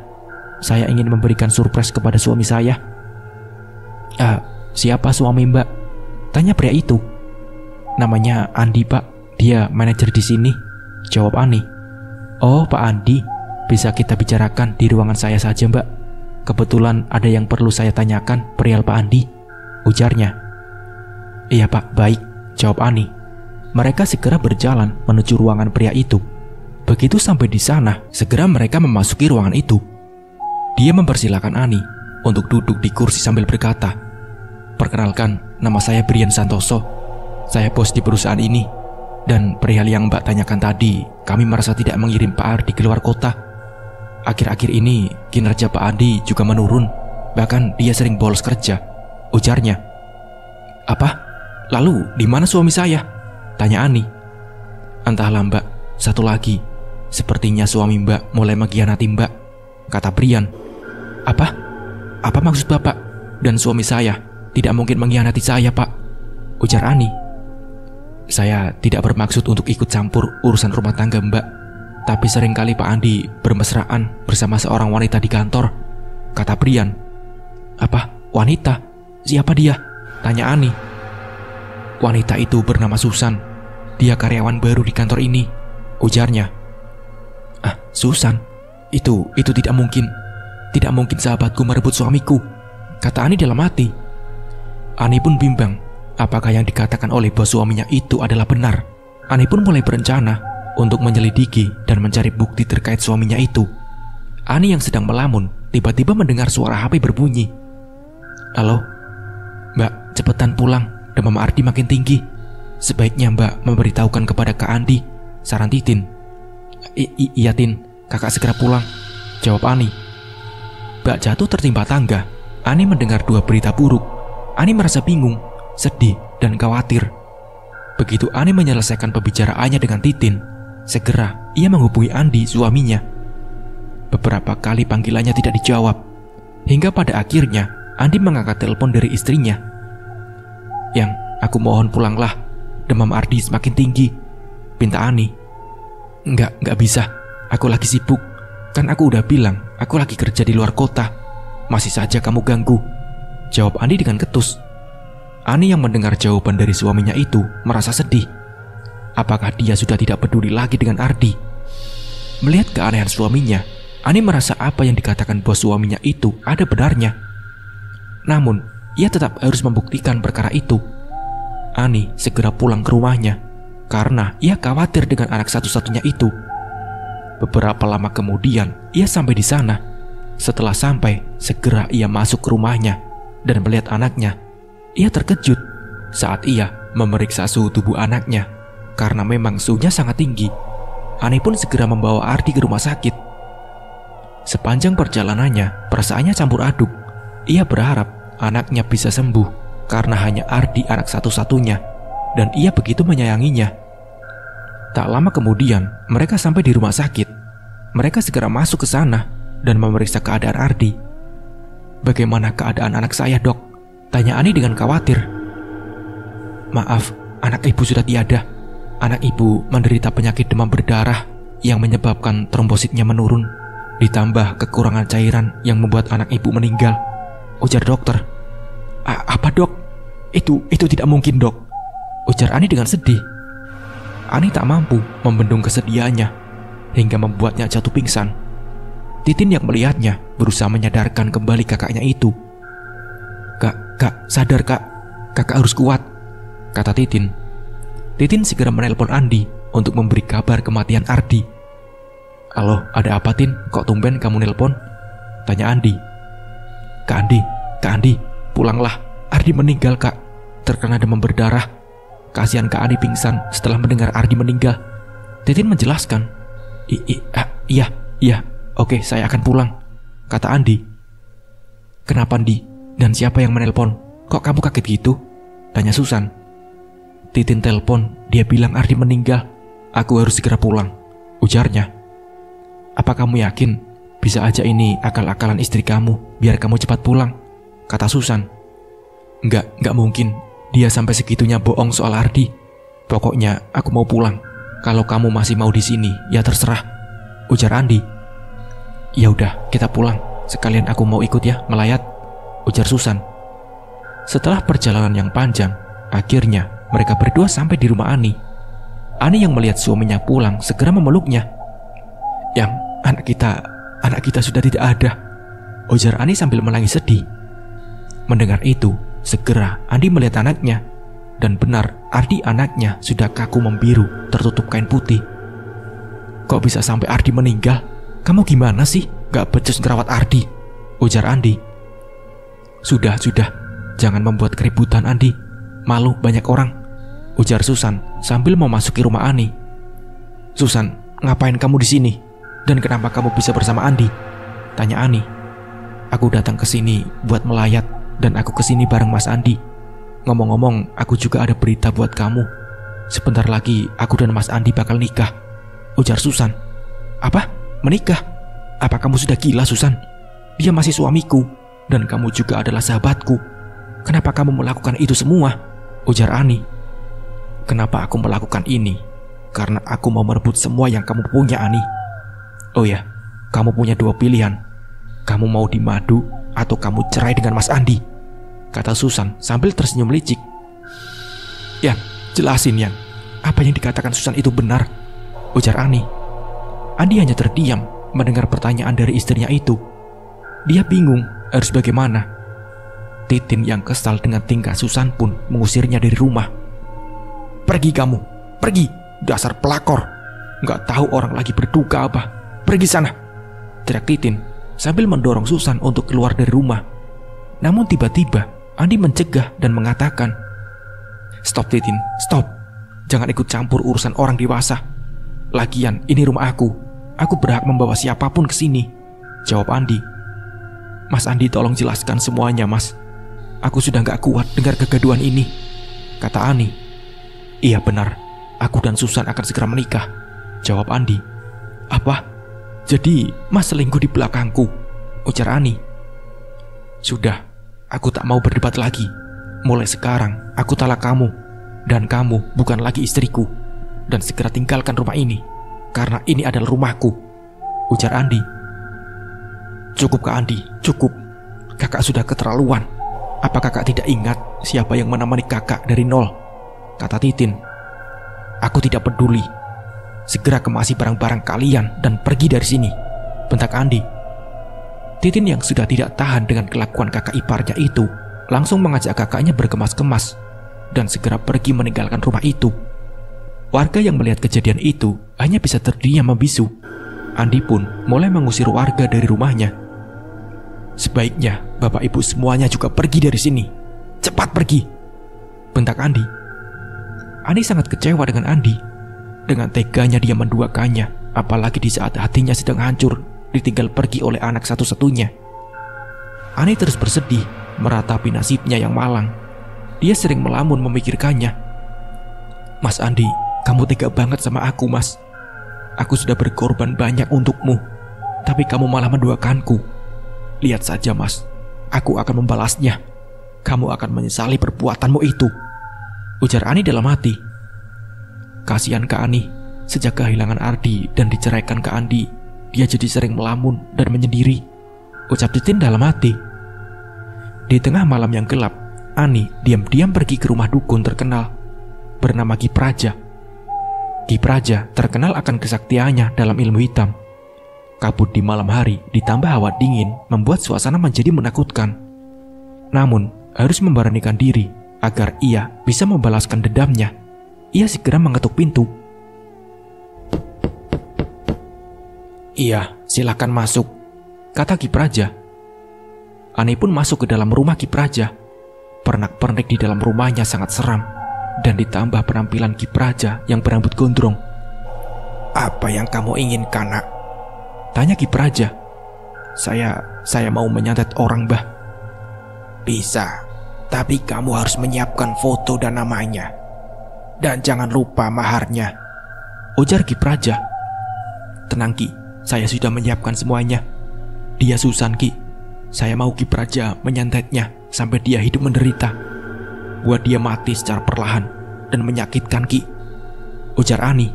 S1: Saya ingin memberikan surprise kepada suami saya. Siapa suami Mbak? Tanya pria itu. Namanya Andi Pak, dia manajer di sini, jawab Ani. Oh Pak Andi, bisa kita bicarakan di ruangan saya saja Mbak. Kebetulan ada yang perlu saya tanyakan perihal Pak Andi, ujarnya. Iya Pak, baik, jawab Ani. Mereka segera berjalan menuju ruangan pria itu. Begitu sampai di sana, segera mereka memasuki ruangan itu. Dia mempersilahkan Ani untuk duduk di kursi sambil berkata, "Perkenalkan, nama saya Brian Santoso. Saya bos di perusahaan ini. Dan perihal yang Mbak tanyakan tadi, kami merasa tidak mengirim Pak Ardi keluar kota. Akhir-akhir ini kinerja Pak Andi juga menurun. Bahkan dia sering bolos kerja," ujarnya. "Apa? Lalu di mana suami saya?" tanya Ani. "Entahlah Mbak, satu lagi. Sepertinya suami Mbak mulai mengkhianati Mbak," kata Brian. Apa? Apa maksud Bapak? Dan suami saya tidak mungkin mengkhianati saya Pak, ujar Ani. Saya tidak bermaksud untuk ikut campur urusan rumah tangga Mbak, tapi seringkali Pak Andi bermesraan bersama seorang wanita di kantor, kata Brian. Apa? Wanita? Siapa dia? Tanya Ani. Wanita itu bernama Susan. Dia karyawan baru di kantor ini, ujarnya. Ah, Susan? Itu tidak mungkin. Tidak mungkin sahabatku merebut suamiku, kata Ani dalam hati. Ani pun bimbang apakah yang dikatakan oleh bos suaminya itu adalah benar. Ani pun mulai berencana untuk menyelidiki dan mencari bukti terkait suaminya itu. Ani yang sedang melamun tiba-tiba mendengar suara HP berbunyi. Halo, Mbak, cepetan pulang, demam Ardi makin tinggi. Sebaiknya Mbak memberitahukan kepada Kak Andi, saran Titin. Iya Tin, kakak segera pulang, jawab Ani. Mbak jatuh tertimpa tangga. Ani mendengar dua berita buruk. Ani merasa bingung, sedih, dan khawatir. Begitu Ani menyelesaikan pembicaraannya dengan Titin, segera ia menghubungi Andi, suaminya. Beberapa kali panggilannya tidak dijawab, hingga pada akhirnya Andi mengangkat telepon dari istrinya. Yang, aku mohon pulanglah. demam Ardi semakin tinggi. Pinta Ani. Enggak bisa. Aku lagi sibuk. Kan aku udah bilang, aku lagi kerja di luar kota. Masih saja kamu ganggu. Jawab Andi dengan ketus. Ani yang mendengar jawaban dari suaminya itu merasa sedih. Apakah dia sudah tidak peduli lagi dengan Ardi? Melihat keanehan suaminya, Ani merasa apa yang dikatakan bos suaminya itu ada benarnya. Namun, ia tetap harus membuktikan perkara itu. Ani segera pulang ke rumahnya karena ia khawatir dengan anak satu-satunya itu. Beberapa lama kemudian, ia sampai di sana. Setelah sampai, segera ia masuk ke rumahnya dan melihat anaknya. Ia terkejut saat ia memeriksa suhu tubuh anaknya karena memang suhunya sangat tinggi. Ani pun segera membawa Ardi ke rumah sakit. Sepanjang perjalanannya, perasaannya campur aduk. Ia berharap anaknya bisa sembuh karena hanya Ardi anak satu-satunya dan ia begitu menyayanginya. Tak lama kemudian, mereka sampai di rumah sakit. Mereka segera masuk ke sana dan memeriksa keadaan Ardi. "Bagaimana keadaan anak saya, dok?" tanya Ani dengan khawatir. "Maaf, anak ibu sudah tiada. Anak ibu menderita penyakit demam berdarah yang menyebabkan trombositnya menurun, ditambah kekurangan cairan yang membuat anak ibu meninggal," ujar dokter. Apa dok? Itu tidak mungkin dok, ujar Ani dengan sedih. Ani tak mampu membendung kesedihannya hingga membuatnya jatuh pingsan. Titin yang melihatnya berusaha menyadarkan kembali kakaknya itu. Kak, sadar kak, kakak harus kuat, kata Titin. Titin segera menelpon Andi untuk memberi kabar kematian Ardi. "Halo, ada apa Tin? Kok tumben kamu nelpon?" tanya Andi. Kak Andi, pulanglah. Ardi meninggal kak, terkena demam berdarah. Kasihan Kak Andi pingsan setelah mendengar Ardi meninggal. Titin menjelaskan. Iya, oke, saya akan pulang, kata Andi. "Kenapa Andi? Dan siapa yang menelpon? Kok kamu kaget gitu?" tanya Susan. "Titin telpon, dia bilang Ardi meninggal. Aku harus segera pulang," ujarnya. "Apa kamu yakin? Bisa aja ini akal-akalan istri kamu biar kamu cepat pulang," kata Susan. Enggak mungkin. Dia sampai segitunya bohong soal Ardi. Pokoknya aku mau pulang. Kalau kamu masih mau di sini, ya terserah, ujar Andi. "Ya udah, kita pulang. Sekalian aku mau ikut ya melayat," ujar Susan. Setelah perjalanan yang panjang, akhirnya mereka berdua sampai di rumah Ani. Ani yang melihat suaminya pulang segera memeluknya. "Yang anak kita sudah tidak ada," ujar Ani sambil menangis sedih. Mendengar itu, segera Andi melihat anaknya, dan benar Ardi anaknya sudah kaku membiru tertutup kain putih. "Kok bisa sampai Ardi meninggal? Kamu gimana sih? Gak becus ngerawat Ardi," ujar Andi. Sudah, jangan membuat keributan Andi. Malu banyak orang," ujar Susan sambil memasuki rumah Ani. "Susan, ngapain kamu di sini? Dan kenapa kamu bisa bersama Andi?" tanya Ani. "Aku datang ke sini buat melayat. Dan aku kesini bareng Mas Andi. Ngomong-ngomong, aku juga ada berita buat kamu. Sebentar lagi aku dan Mas Andi bakal nikah," ujar Susan. "Apa? Menikah? Apa kamu sudah gila, Susan? Dia masih suamiku, dan kamu juga adalah sahabatku. Kenapa kamu melakukan itu semua?" ujar Ani. "Kenapa aku melakukan ini? Karena aku mau merebut semua yang kamu punya, Ani. Oh ya, kamu punya dua pilihan. Kamu mau dimadu atau kamu cerai dengan Mas Andi," kata Susan sambil tersenyum licik. "Yan, jelasin Yan, apa yang dikatakan Susan itu benar?" ujar Ani. Andi hanya terdiam mendengar pertanyaan dari istrinya itu. Dia bingung harus bagaimana. Titin yang kesal dengan tingkah Susan pun mengusirnya dari rumah. "Pergi kamu, pergi, dasar pelakor. Gak tahu orang lagi berduka apa. Pergi sana," teriak Titin sambil mendorong Susan untuk keluar dari rumah. Namun tiba-tiba Andi mencegah dan mengatakan, "Stop Titin, stop. Jangan ikut campur urusan orang dewasa. Lagian ini rumah aku. Aku berhak membawa siapapun ke sini," jawab Andi. "Mas Andi, tolong jelaskan semuanya, Mas. Aku sudah gak kuat dengar kegaduhan ini," kata Ani. "Iya benar, aku dan Susan akan segera menikah," jawab Andi. "Apa? Jadi Mas selingkuh di belakangku?" ujar Ani. "Sudah, aku tak mau berdebat lagi. Mulai sekarang aku talak kamu. Dan kamu bukan lagi istriku. Dan segera tinggalkan rumah ini, karena ini adalah rumahku, ujar Andi. Cukup Kak Andi, cukup. Kakak sudah keterlaluan. Apa kakak tidak ingat siapa yang menemani kakak dari nol? Kata Titin. Aku tidak peduli. Segera kemasi barang-barang kalian dan pergi dari sini, bentak Andi. Titin yang sudah tidak tahan dengan kelakuan kakak iparnya itu langsung mengajak kakaknya berkemas-kemas dan segera pergi meninggalkan rumah itu. Warga yang melihat kejadian itu hanya bisa terdiam membisu. Andi pun mulai mengusir warga dari rumahnya. Sebaiknya bapak ibu semuanya juga pergi dari sini. Cepat pergi, bentak Andi. Andi sangat kecewa dengan Andi. Dengan teganya dia menduakannya, apalagi di saat hatinya sedang hancur, ditinggal pergi oleh anak satu-satunya. Andi terus bersedih meratapi nasibnya yang malang. Dia sering melamun memikirkannya. Mas Andi, kamu tega banget sama aku, Mas. Aku sudah berkorban banyak untukmu, tapi kamu malah menduakanku. Lihat saja, Mas, aku akan membalasnya. Kamu akan menyesali perbuatanmu itu, ujar Ani dalam hati. Kasihan Kak Ani, sejak kehilangan Ardi dan diceraikan Kak Andi, dia jadi sering melamun dan menyendiri, ucap Titin dalam hati. Di tengah malam yang gelap, Ani diam-diam pergi ke rumah dukun terkenal bernama Ki Praja. Ki Praja terkenal akan kesaktiannya dalam ilmu hitam. Kabut di malam hari ditambah hawa dingin membuat suasana menjadi menakutkan. Namun harus memberanikan diri agar ia bisa membalaskan dendamnya. Ia segera mengetuk pintu. Iya, silakan masuk, kata Ki Praja. Ani pun masuk ke dalam rumah Ki Praja. Pernak-pernik di dalam rumahnya sangat seram, dan ditambah penampilan Ki Praja yang berambut gondrong. Apa yang kamu inginkan, Nak? Tanya Ki Praja. Saya mau menyantet orang, Mbah. Bisa, tapi kamu harus menyiapkan foto dan namanya. Dan jangan lupa maharnya, ujar Ki Praja. Tenang Ki, saya sudah menyiapkan semuanya. Dia Susan Ki. Saya mau Ki Praja menyantetnya sampai dia hidup menderita. Buat dia mati secara perlahan dan menyakitkan Ki, ujar Ani.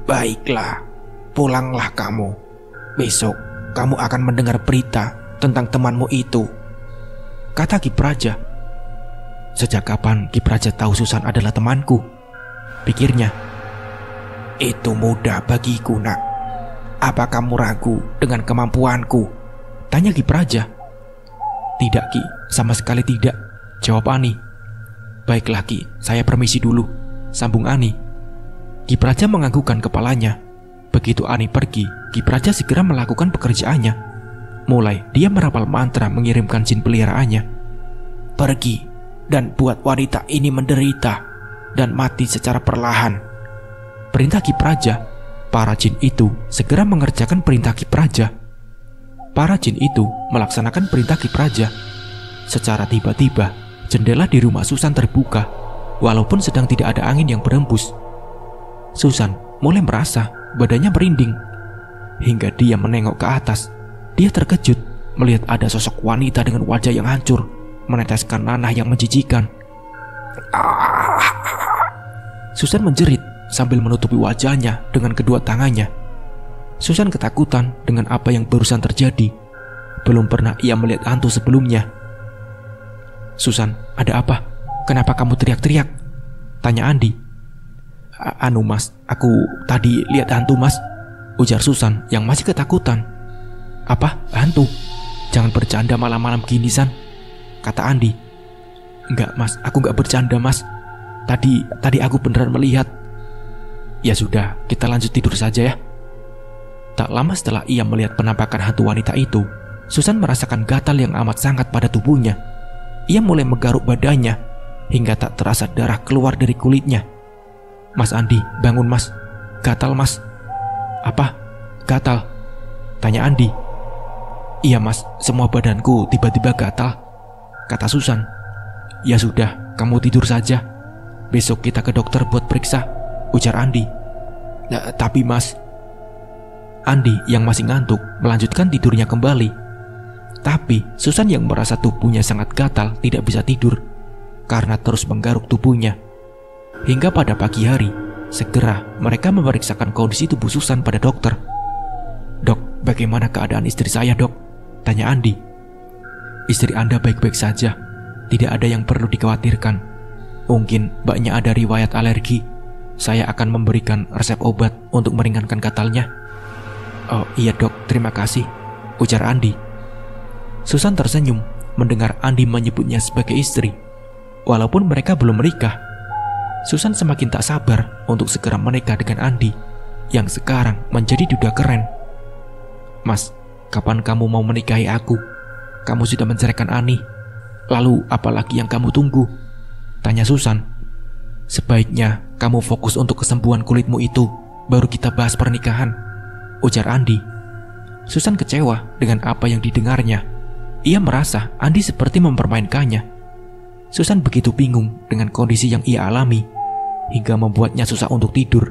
S1: Baiklah, pulanglah kamu. Besok kamu akan mendengar berita tentang temanmu itu, kata Ki Praja. Sejak kapan Ki Praja tahu Susan adalah temanku? Pikirnya. Itu mudah bagiku, Nak. Apa kamu ragu dengan kemampuanku? Tanya Ki Praja. Tidak Ki, sama sekali tidak, jawab Ani. Baiklah Ki, saya permisi dulu, sambung Ani. Ki Praja menganggukkan kepalanya. Begitu Ani pergi, Ki Praja segera melakukan pekerjaannya. Mulai dia merapal mantra mengirimkan jin peliharaannya. Pergi dan buat wanita ini menderita dan mati secara perlahan, perintah Ki Praja. Para jin itu segera mengerjakan perintah Ki Praja. Para jin itu melaksanakan perintah Ki Praja. Secara tiba-tiba, jendela di rumah Susan terbuka, walaupun sedang tidak ada angin yang berembus. Susan mulai merasa badannya merinding. Hingga dia menengok ke atas, dia terkejut melihat ada sosok wanita dengan wajah yang hancur meneteskan nanah yang menjijikan. Susan menjerit sambil menutupi wajahnya dengan kedua tangannya. Susan ketakutan dengan apa yang barusan terjadi. Belum pernah ia melihat hantu sebelumnya. Susan, ada apa? Kenapa kamu teriak-teriak? Tanya Andi. Anu Mas, aku tadi lihat hantu Mas, ujar Susan yang masih ketakutan. Apa? Hantu? Jangan bercanda malam-malam gini San, kata Andi. Enggak Mas, aku enggak bercanda Mas. Tadi aku beneran melihat. Ya sudah, kita lanjut tidur saja ya. Tak lama setelah ia melihat penampakan hantu wanita itu, Susan merasakan gatal yang amat sangat pada tubuhnya. Ia mulai menggaruk badannya hingga tak terasa darah keluar dari kulitnya. Mas Andi, bangun Mas. Gatal Mas. Apa? Gatal? Tanya Andi. Iya Mas, semua badanku tiba-tiba gatal, kata Susan. Ya sudah, kamu tidur saja. Besok kita ke dokter buat periksa, ujar Andi. Nah, tapi Mas. Andi yang masih ngantuk melanjutkan tidurnya kembali. Tapi Susan yang merasa tubuhnya sangat gatal tidak bisa tidur karena terus menggaruk tubuhnya. Hingga pada pagi hari, segera mereka memeriksakan kondisi tubuh Susan pada dokter. "Dok, bagaimana keadaan istri saya, dok?" tanya Andi. "Istri Anda baik-baik saja. Tidak ada yang perlu dikhawatirkan. Mungkin mbaknya ada riwayat alergi. Saya akan memberikan resep obat untuk meringankan gatalnya." "Oh iya dok, terima kasih," ujar Andi. Susan tersenyum mendengar Andi menyebutnya sebagai istri. Walaupun mereka belum menikah, Susan semakin tak sabar untuk segera menikah dengan Andi yang sekarang menjadi duda keren. "Mas, kapan kamu mau menikahi aku? Kamu sudah menceraikan Ani. Lalu apalagi yang kamu tunggu?" tanya Susan. "Sebaiknya kamu fokus untuk kesembuhan kulitmu itu, baru kita bahas pernikahan," ujar Andi. Susan kecewa dengan apa yang didengarnya. Ia merasa Andi seperti mempermainkannya. Susan begitu bingung dengan kondisi yang ia alami, hingga membuatnya susah untuk tidur.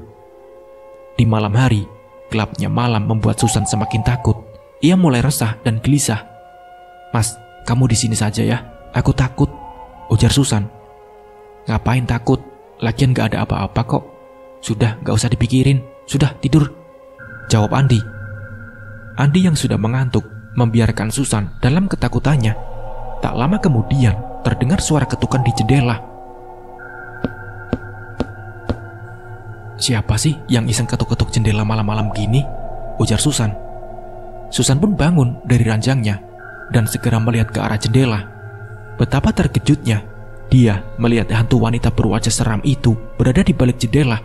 S1: Di malam hari, gelapnya malam membuat Susan semakin takut. Ia mulai resah dan gelisah. "Mas, kamu di sini saja ya, aku takut," ujar Susan. "Ngapain takut? Lagian gak ada apa-apa kok. Sudah, gak usah dipikirin. Sudah, tidur," jawab Andi. Andi yang sudah mengantuk membiarkan Susan dalam ketakutannya. Tak lama kemudian terdengar suara ketukan di jendela. "Siapa sih yang iseng ketuk-ketuk jendela malam-malam gini?" ujar Susan. Susan pun bangun dari ranjangnya dan segera melihat ke arah jendela. Betapa terkejutnya dia melihat hantu wanita berwajah seram itu berada di balik jendela.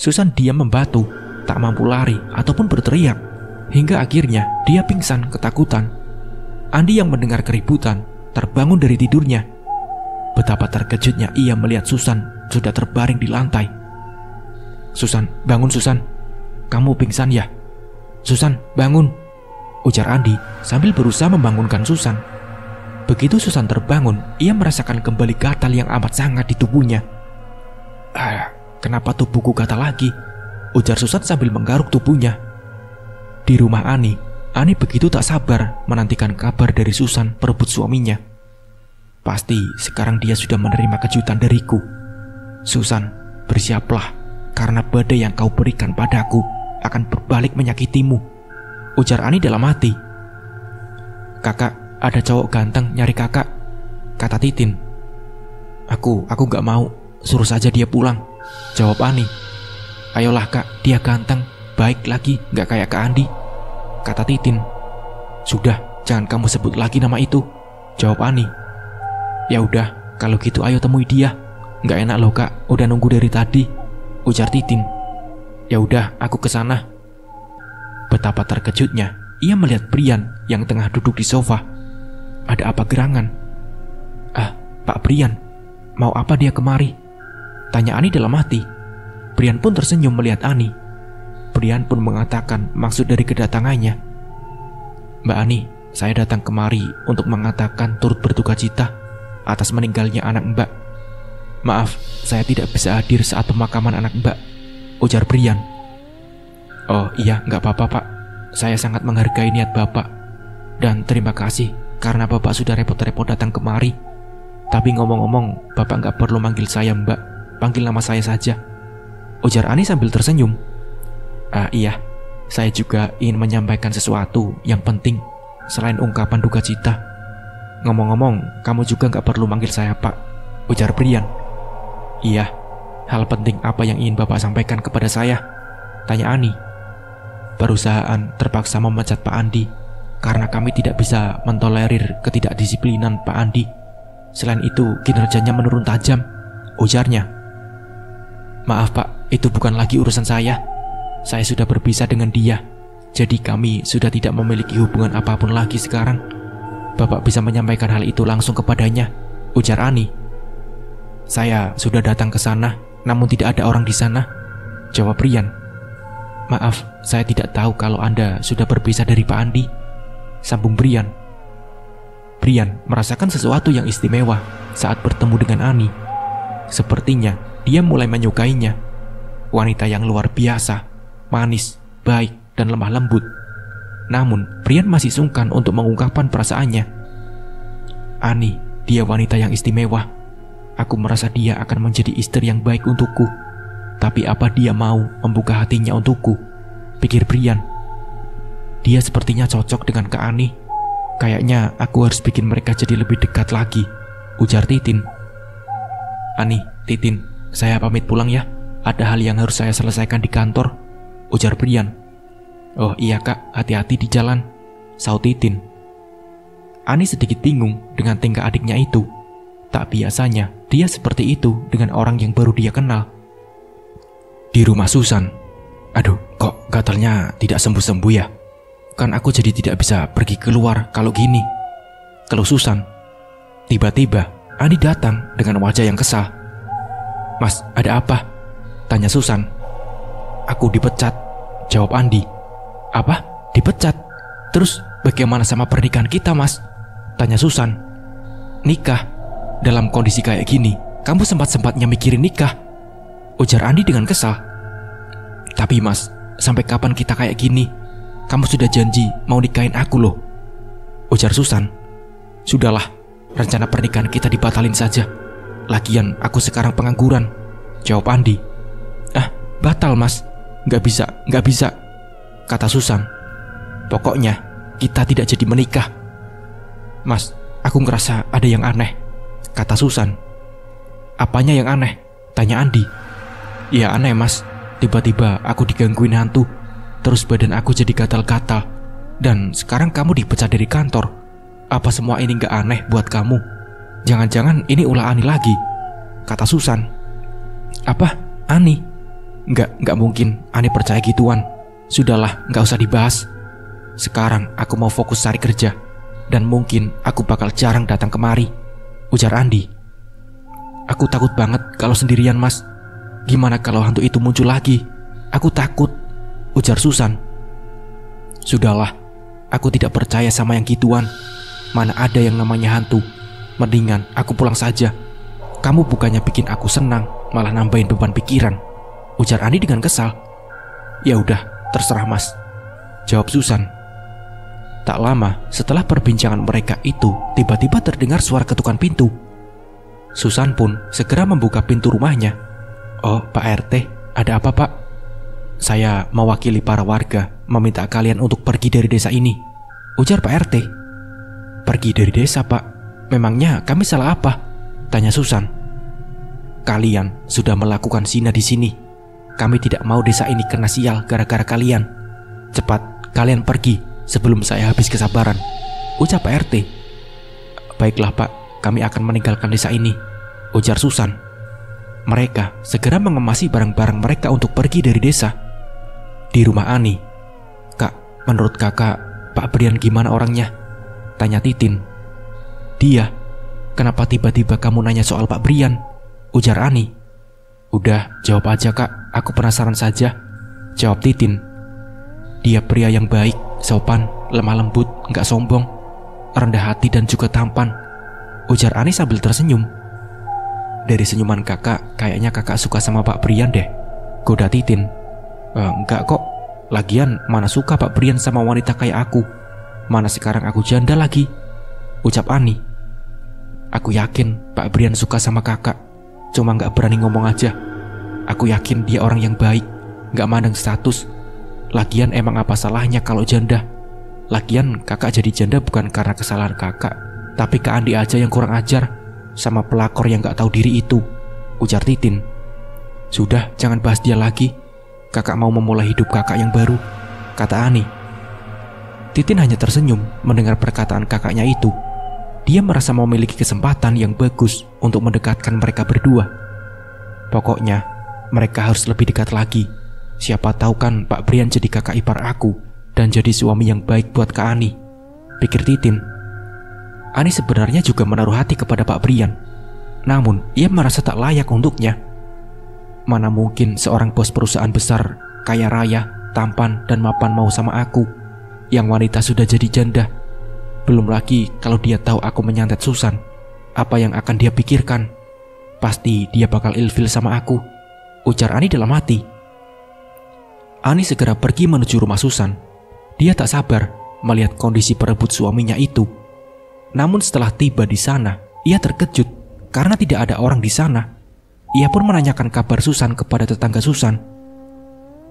S1: Susan diam membatu, tak mampu lari ataupun berteriak, hingga akhirnya dia pingsan ketakutan. Andi yang mendengar keributan terbangun dari tidurnya. Betapa terkejutnya ia melihat Susan sudah terbaring di lantai. "Susan, bangun Susan. Kamu pingsan ya? Susan, bangun," ujar Andi sambil berusaha membangunkan Susan. Begitu Susan terbangun, ia merasakan kembali gatal yang amat sangat di tubuhnya. "Kenapa tubuhku gatal lagi?" ujar Susan sambil menggaruk tubuhnya. Di rumah Ani begitu tak sabar menantikan kabar dari Susan perebut suaminya. Pasti sekarang dia sudah menerima kejutan dariku. "Susan, bersiaplah, karena badai yang kau berikan padaku akan berbalik menyakitimu," ujar Ani dalam hati. "Kakak, ada cowok ganteng nyari kakak," kata Titin. Aku gak mau, suruh saja dia pulang," jawab Ani. "Ayolah kak, dia ganteng, baik lagi, gak kayak Kak Andi," kata Titin. "Sudah, jangan kamu sebut lagi nama itu," jawab Ani. "Ya udah, kalau gitu ayo temui dia. Gak enak loh kak, udah nunggu dari tadi," ujar Titin. "Ya udah, aku kesana." Betapa terkejutnya ia melihat Brian yang tengah duduk di sofa. Ada apa gerangan? Pak Brian, mau apa dia kemari?" tanya Ani dalam hati. Brian pun tersenyum melihat Ani. Brian pun mengatakan maksud dari kedatangannya. "Mbak Ani, saya datang kemari untuk mengatakan turut berduka cita atas meninggalnya anak Mbak. Maaf, saya tidak bisa hadir saat pemakaman anak Mbak," ujar Brian. "Oh iya, nggak apa-apa Pak. Saya sangat menghargai niat Bapak. Dan terima kasih karena Bapak sudah repot-repot datang kemari. Tapi ngomong-ngomong, Bapak nggak perlu manggil saya Mbak. Panggil nama saya saja," ujar Ani sambil tersenyum. Iya, saya juga ingin menyampaikan sesuatu yang penting selain ungkapan duka cita. Ngomong-ngomong, kamu juga gak perlu manggil saya Pak," ujar Brian. "Iya, hal penting apa yang ingin Bapak sampaikan kepada saya?" tanya Ani. "Perusahaan terpaksa memecat Pak Andi karena kami tidak bisa mentolerir ketidakdisiplinan Pak Andi. Selain itu, kinerjanya menurun tajam," ujarnya. "Maaf Pak, itu bukan lagi urusan saya. Saya sudah berpisah dengan dia, jadi kami sudah tidak memiliki hubungan apapun lagi sekarang. Bapak bisa menyampaikan hal itu langsung kepadanya," ujar Ani. "Saya sudah datang ke sana, namun tidak ada orang di sana," jawab Brian. "Maaf, saya tidak tahu kalau Anda sudah berpisah dari Pak Andi," sambung Brian. Brian merasakan sesuatu yang istimewa saat bertemu dengan Ani. Sepertinya dia mulai menyukainya. Wanita yang luar biasa, manis, baik, dan lemah lembut. Namun, Brian masih sungkan untuk mengungkapkan perasaannya. "Ani, dia wanita yang istimewa. aku merasa dia akan menjadi istri yang baik untukku. Tapi apa dia mau membuka hatinya untukku? Pikir Brian. Dia sepertinya cocok dengan Kak Ani. Kayaknya aku harus bikin mereka jadi lebih dekat lagi, ujar Titin. Ani, Titin, saya pamit pulang ya. Ada hal yang harus saya selesaikan di kantor, ujar Brian. Oh iya Kak, hati-hati di jalan, saut Titin. Ani sedikit bingung dengan tingkah adiknya itu. Tak biasanya dia seperti itu dengan orang yang baru dia kenal. Di rumah Susan. Aduh, kok gatalnya tidak sembuh-sembuh ya? Kan aku jadi tidak bisa pergi keluar kalau gini, keluh Susan. Tiba-tiba Ani datang dengan wajah yang kesal. Mas, ada apa? Tanya Susan. Aku dipecat, jawab Andi. Apa? Dipecat? Terus bagaimana sama pernikahan kita, Mas? Tanya Susan. Nikah? Dalam kondisi kayak gini, kamu sempat-sempatnya mikirin nikah, ujar Andi dengan kesal. Tapi Mas, sampai kapan kita kayak gini? Kamu sudah janji mau nikahin aku loh, ujar Susan. Sudahlah, rencana pernikahan kita dibatalin saja. Lagian aku sekarang pengangguran, jawab Andi. Ah, batal Mas. Gak bisa, kata Susan. Pokoknya kita tidak jadi menikah. Mas, aku ngerasa ada yang aneh, kata Susan. Apanya yang aneh? Tanya Andi. Ya aneh Mas, tiba-tiba aku digangguin hantu. Terus badan aku jadi gatal-gatal. Dan sekarang kamu dipecat dari kantor. Apa semua ini gak aneh buat kamu? Jangan-jangan ini ulah Ani lagi, kata Susan. Apa? Ani? Gak mungkin Ani percaya gituan. Sudahlah, gak usah dibahas. Sekarang aku mau fokus cari kerja. Dan mungkin aku bakal jarang datang kemari, ujar Andi. Aku takut banget kalau sendirian Mas. Gimana kalau hantu itu muncul lagi? Aku takut, ujar Susan. Sudahlah, aku tidak percaya sama yang gituan. Mana ada yang namanya hantu. Mendingan aku pulang saja. Kamu bukannya bikin aku senang, malah nambahin beban pikiran, ujar Andi dengan kesal. Ya udah, terserah Mas, jawab Susan. Tak lama setelah perbincangan mereka itu, tiba-tiba terdengar suara ketukan pintu. Susan pun segera membuka pintu rumahnya. Oh, Pak RT, ada apa Pak? Saya mewakili para warga meminta kalian untuk pergi dari desa ini, ujar Pak RT. Pergi dari desa Pak? Memangnya kami salah apa? Tanya Susan. Kalian sudah melakukan zina di sini. Kami tidak mau desa ini kena sial gara-gara kalian. Cepat kalian pergi sebelum saya habis kesabaran, ucap Pak RT. Baiklah Pak, kami akan meninggalkan desa ini, ujar Susan. Mereka segera mengemasi barang-barang mereka untuk pergi dari desa. Di rumah Ani. Kak, menurut kakak Pak Brian gimana orangnya? Tanya Titin. Dia? Kenapa tiba-tiba kamu nanya soal Pak Brian? Ujar Ani. Udah, jawab aja Kak, aku penasaran saja, jawab Titin. Dia pria yang baik, sopan, lemah lembut, gak sombong, rendah hati dan juga tampan, ujar Ani sambil tersenyum. Dari senyuman kakak, kayaknya kakak suka sama Pak Brian deh, goda Titin. Enggak kok, lagian mana suka Pak Brian sama wanita kayak aku. Mana sekarang aku janda lagi, ucap Ani. Aku yakin Pak Brian suka sama kakak, cuma gak berani ngomong aja. Aku yakin dia orang yang baik, gak mandang status. Lagian emang apa salahnya kalau janda? Lagian kakak jadi janda bukan karena kesalahan kakak, tapi Kak Andi aja yang kurang ajar sama pelakor yang gak tahu diri itu, ujar Titin. Sudah, jangan bahas dia lagi. Kakak mau memulai hidup kakak yang baru, kata Ani. Titin hanya tersenyum mendengar perkataan kakaknya itu. Dia merasa memiliki kesempatan yang bagus untuk mendekatkan mereka berdua. Pokoknya mereka harus lebih dekat lagi. Siapa tahu kan Pak Brian jadi kakak ipar aku dan jadi suami yang baik buat Kak Ani, pikir Titin. Ani sebenarnya juga menaruh hati kepada Pak Brian. Namun ia merasa tak layak untuknya. Mana mungkin seorang bos perusahaan besar, kaya raya, tampan dan mapan mau sama aku, yang wanita sudah jadi janda. Belum lagi kalau dia tahu aku menyantet Susan, apa yang akan dia pikirkan? Pasti dia bakal ilfil sama aku, ujar Ani dalam hati. Ani segera pergi menuju rumah Susan. Dia tak sabar melihat kondisi perebut suaminya itu. Namun setelah tiba di sana, ia terkejut karena tidak ada orang di sana. Ia pun menanyakan kabar Susan kepada tetangga Susan.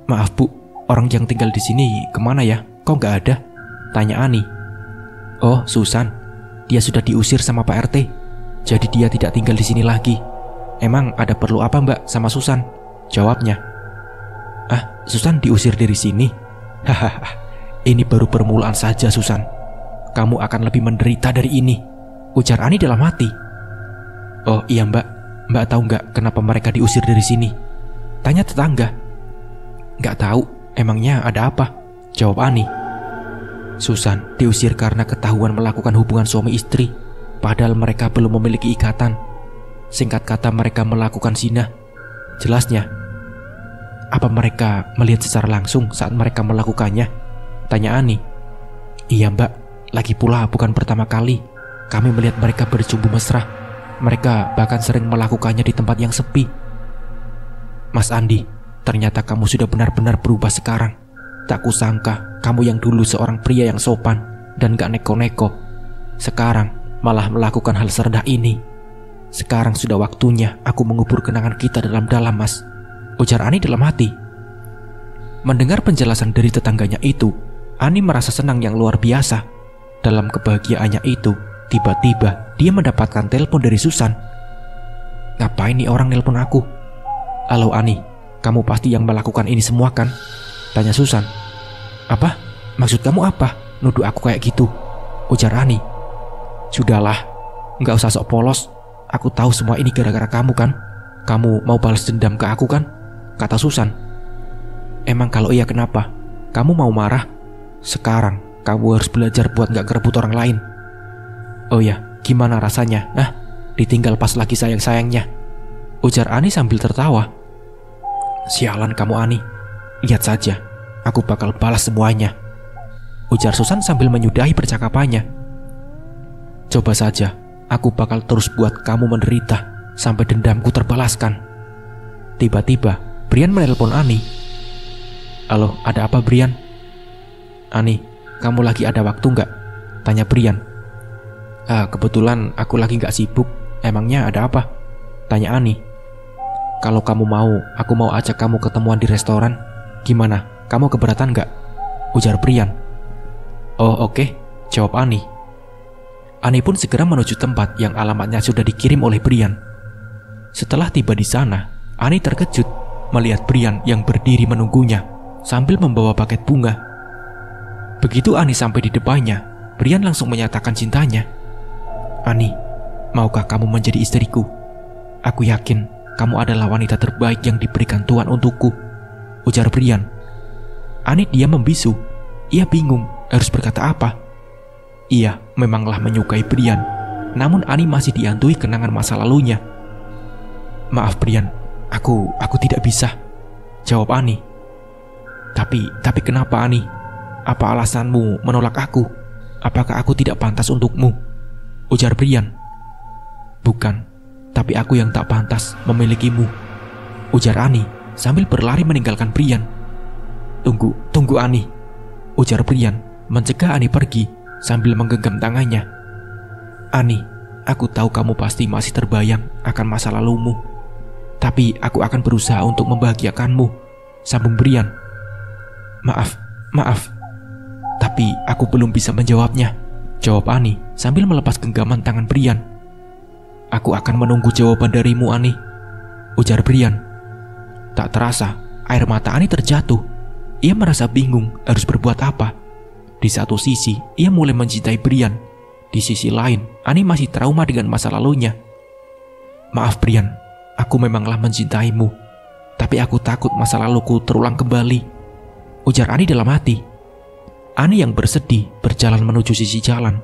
S1: "Maaf Bu, orang yang tinggal di sini kemana ya? Kok nggak ada?" tanya Ani. "Oh, Susan, dia sudah diusir sama Pak RT. Jadi dia tidak tinggal di sini lagi. Emang ada perlu apa Mbak sama Susan?" jawabnya. "Ah, Susan diusir dari sini? Hahaha, ini baru permulaan saja Susan. Kamu akan lebih menderita dari ini," ujar Ani dalam hati. "Oh iya Mbak, Mbak tahu nggak kenapa mereka diusir dari sini?" tanya tetangga. "Nggak tahu, emangnya ada apa?" jawab Ani. "Susan diusir karena ketahuan melakukan hubungan suami istri, padahal mereka belum memiliki ikatan. Singkat kata mereka melakukan zina," jelasnya. "Apa mereka melihat secara langsung saat mereka melakukannya?" tanya Ani. "Iya Mbak, lagi pula bukan pertama kali kami melihat mereka bercumbu mesra. Mereka bahkan sering melakukannya di tempat yang sepi." "Mas Andi, ternyata kamu sudah benar-benar berubah sekarang. Tak kusangka kamu yang dulu seorang pria yang sopan dan gak neko-neko, sekarang malah melakukan hal serendah ini. Sekarang sudah waktunya aku mengubur kenangan kita dalam-dalam Mas," ujar Ani dalam hati. Mendengar penjelasan dari tetangganya itu, Ani merasa senang yang luar biasa. Dalam kebahagiaannya itu, tiba-tiba dia mendapatkan telepon dari Susan. "Ngapain nih orang nelpon aku?" "Halo Ani, kamu pasti yang melakukan ini semua kan?" tanya Susan. "Apa? Maksud kamu apa? Nuduh aku kayak gitu?" ujar Ani. "Sudahlah, nggak usah sok polos. Aku tahu semua ini gara-gara kamu kan? Kamu mau balas dendam ke aku kan?" kata Susan. "Emang kalau iya kenapa? Kamu mau marah? Sekarang kamu harus belajar buat nggak ngerebut orang lain." "Oh ya, gimana rasanya? Ditinggal pas lagi sayang-sayangnya?" ujar Ani sambil tertawa. "Sialan kamu Ani. Lihat saja, aku bakal balas semuanya," ujar Susan sambil menyudahi percakapannya. "Coba saja, aku bakal terus buat kamu menderita sampai dendamku terbalaskan." Tiba-tiba, Brian menelpon Ani. "Halo, ada apa Brian?" "Ani, kamu lagi ada waktu nggak?" tanya Brian. Kebetulan aku lagi gak sibuk. Emangnya ada apa?" tanya Ani. "Kalau kamu mau, aku mau ajak kamu ketemuan di restoran. Gimana? Kamu keberatan gak?" ujar Brian. "Oh oke," jawab Ani. Ani pun segera menuju tempat yang alamatnya sudah dikirim oleh Brian. Setelah tiba di sana, Ani terkejut melihat Brian yang berdiri menunggunya sambil membawa paket bunga. Begitu Ani sampai di depannya, Brian langsung menyatakan cintanya. "Ani, maukah kamu menjadi istriku? Aku yakin kamu adalah wanita terbaik yang diberikan Tuhan untukku," ujar Brian. Ani diam membisu. Ia bingung harus berkata apa. Ia memanglah menyukai Brian, namun Ani masih dihantui kenangan masa lalunya. "Maaf Brian, aku tidak bisa," jawab Ani. Tapi kenapa Ani? Apa alasanmu menolak aku? Apakah aku tidak pantas untukmu?" ujar Brian. "Bukan, tapi aku yang tak pantas memilikimu," ujar Ani sambil berlari meninggalkan Brian. Tunggu Ani," ujar Brian mencegah Ani pergi sambil menggenggam tangannya. "Ani, aku tahu kamu pasti masih terbayang akan masa lalumu. Tapi aku akan berusaha untuk membahagiakanmu," sambung Brian. Maaf, tapi aku belum bisa menjawabnya," jawab Ani sambil melepas genggaman tangan Brian. "Aku akan menunggu jawaban darimu Ani," ujar Brian. Tak terasa, air mata Ani terjatuh. Ia merasa bingung harus berbuat apa. Di satu sisi, ia mulai mencintai Brian. Di sisi lain, Ani masih trauma dengan masa lalunya. "Maaf Brian, aku memanglah mencintaimu. Tapi aku takut masa laluku terulang kembali," ujar Ani dalam hati. Ani yang bersedih berjalan menuju sisi jalan.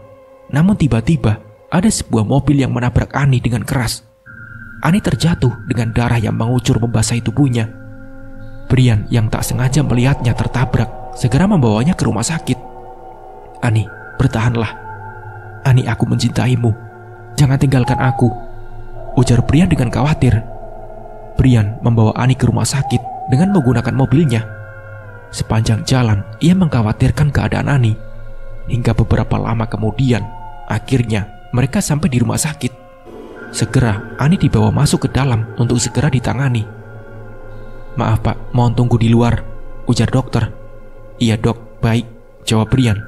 S1: Namun tiba-tiba ada sebuah mobil yang menabrak Ani dengan keras. Ani terjatuh dengan darah yang mengucur membasahi tubuhnya. Brian yang tak sengaja melihatnya tertabrak segera membawanya ke rumah sakit. "Ani, bertahanlah. Ani, aku mencintaimu. Jangan tinggalkan aku," ujar Brian dengan khawatir. Brian membawa Ani ke rumah sakit dengan menggunakan mobilnya. Sepanjang jalan, ia mengkhawatirkan keadaan Ani. Hingga beberapa lama kemudian, akhirnya mereka sampai di rumah sakit. Segera Ani dibawa masuk ke dalam untuk segera ditangani. "Maaf Pak, mohon tunggu di luar," ujar dokter. "Iya dok, baik," jawab Brian.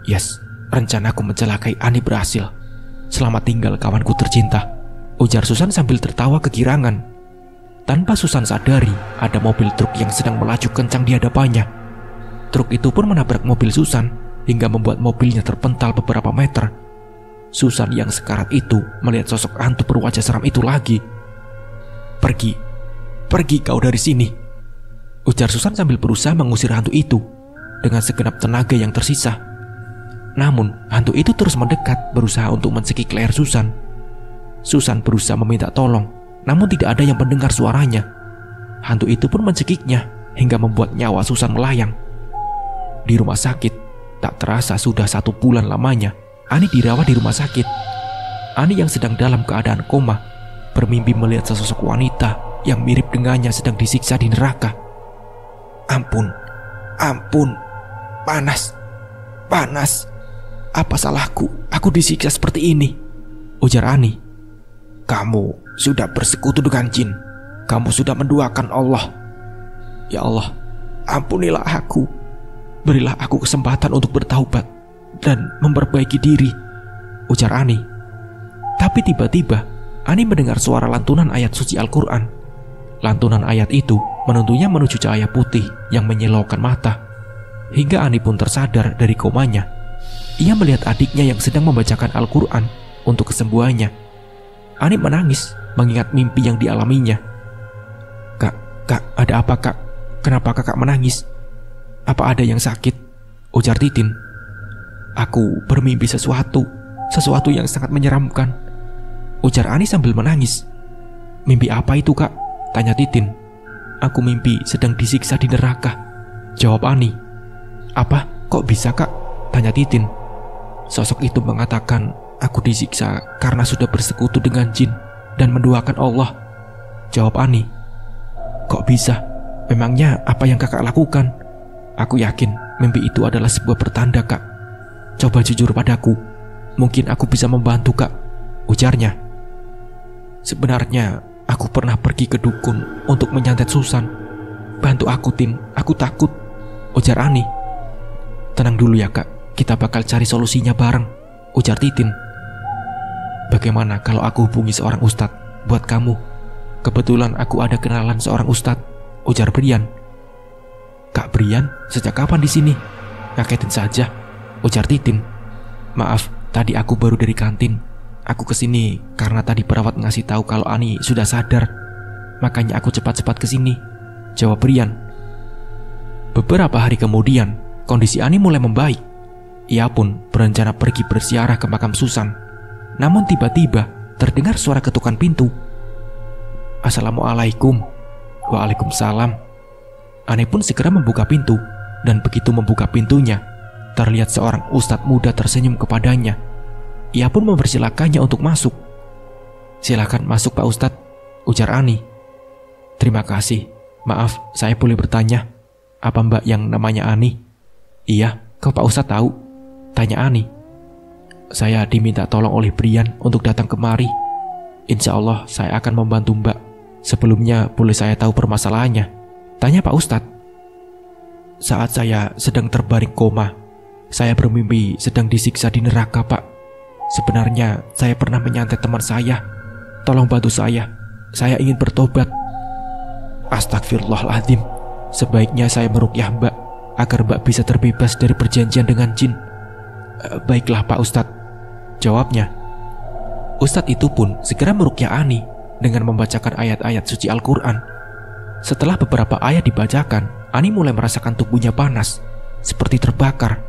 S1: "Yes, rencanaku mencelakai Ani berhasil. Selamat tinggal kawanku tercinta," ujar Susan sambil tertawa kegirangan. Tanpa Susan sadari, ada mobil truk yang sedang melaju kencang di hadapannya. Truk itu pun menabrak mobil Susan hingga membuat mobilnya terpental beberapa meter. Susan yang sekarat itu melihat sosok hantu berwajah seram itu lagi. Pergi kau dari sini," ujar Susan sambil berusaha mengusir hantu itu dengan segenap tenaga yang tersisa. Namun hantu itu terus mendekat, berusaha untuk mencekik leher Susan. Susan berusaha meminta tolong, namun tidak ada yang mendengar suaranya. Hantu itu pun mencekiknya hingga membuat nyawa Susan melayang. Di rumah sakit, tak terasa sudah 1 bulan lamanya Ani dirawat di rumah sakit. Ani yang sedang dalam keadaan koma bermimpi melihat sesosok wanita yang mirip dengannya sedang disiksa di neraka. Ampun, panas. Apa salahku? Aku disiksa seperti ini," ujar Ani. "Kamu sudah bersekutu dengan jin. Kamu sudah menduakan Allah. Ya Allah, ampunilah aku. Berilah aku kesempatan untuk bertaubat dan memperbaiki diri," ujar Ani. Tapi tiba-tiba Ani mendengar suara lantunan ayat suci Al-Quran. Lantunan ayat itu menuntunnya menuju cahaya putih yang menyilaukan mata. Hingga Ani pun tersadar dari komanya. Ia melihat adiknya yang sedang membacakan Al-Quran untuk kesembuhannya. Ani menangis mengingat mimpi yang dialaminya. Kak, ada apa Kak? Kenapa Kakak menangis? Apa ada yang sakit?" ujar Titin. "Aku bermimpi sesuatu yang sangat menyeramkan," ujar Ani sambil menangis. "Mimpi apa itu Kak?" tanya Titin. "Aku mimpi sedang disiksa di neraka," jawab Ani. "Apa? Kok bisa Kak?" tanya Titin. "Sosok itu mengatakan aku disiksa karena sudah bersekutu dengan jin dan menduakan Allah," jawab Ani. "Kok bisa? Memangnya apa yang Kakak lakukan?" "Aku yakin mimpi itu adalah sebuah pertanda Kak. Coba jujur padaku, mungkin aku bisa membantu Kak," ujarnya. "Sebenarnya aku pernah pergi ke dukun untuk menyantet Susan. Bantu aku Tin, aku takut," ujar Ani. "Tenang dulu ya Kak, kita bakal cari solusinya bareng," ujar Titin. "Bagaimana kalau aku hubungi seorang ustadz buat kamu? Kebetulan aku ada kenalan seorang ustadz," ujar Brian. "Kak Brian, sejak kapan di sini?" "Ngagetin saja," ujar Titin. "Maaf, tadi aku baru dari kantin. Aku kesini karena tadi perawat ngasih tahu kalau Ani sudah sadar. Makanya aku cepat-cepat kesini," jawab Brian. Beberapa hari kemudian, kondisi Ani mulai membaik. Ia pun berencana pergi berziarah ke makam Susan. Namun tiba-tiba terdengar suara ketukan pintu. "Assalamualaikum." "Waalaikumsalam." Ani pun segera membuka pintu, dan begitu membuka pintunya, terlihat seorang ustadz muda tersenyum kepadanya. Ia pun mempersilakannya untuk masuk. "Silakan masuk Pak Ustadz," ujar Ani. "Terima kasih. Maaf, saya boleh bertanya, apa Mbak yang namanya Ani?" "Iya, kau Pak Ustadz tahu?" tanya Ani. "Saya diminta tolong oleh Brian untuk datang kemari. Insya Allah saya akan membantu Mbak. Sebelumnya boleh saya tahu permasalahannya?" tanya Pak Ustadz. "Saat saya sedang terbaring koma, saya bermimpi sedang disiksa di neraka Pak. Sebenarnya saya pernah menyantet teman saya. Tolong bantu saya ingin bertobat." "Astagfirullahaladzim. Sebaiknya saya meruqyah Mbak agar Mbak bisa terbebas dari perjanjian dengan jin." "Baiklah Pak Ustadz," jawabnya. Ustadz itu pun segera meruqyah Ani dengan membacakan ayat-ayat suci Al-Quran. Setelah beberapa ayat dibacakan, Ani mulai merasakan tubuhnya panas, seperti terbakar.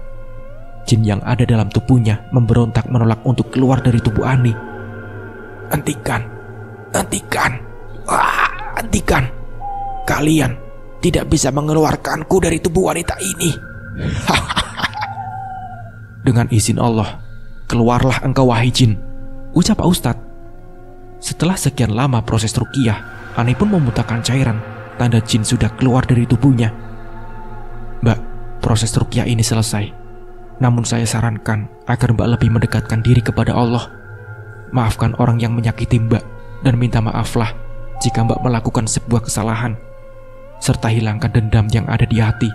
S1: Jin yang ada dalam tubuhnya memberontak menolak untuk keluar dari tubuh Ani. Hentikan. Kalian tidak bisa mengeluarkanku dari tubuh wanita ini." "Dengan izin Allah, keluarlah engkau wahai jin," ucap Pak Ustadz. Setelah sekian lama proses ruqyah, Ani pun memuntahkan cairan, tanda jin sudah keluar dari tubuhnya. "Mbak, proses ruqyah ini selesai. Namun saya sarankan agar Mbak lebih mendekatkan diri kepada Allah. maafkan orang yang menyakiti Mbak dan minta maaflah jika Mbak melakukan sebuah kesalahan, serta hilangkan dendam yang ada di hati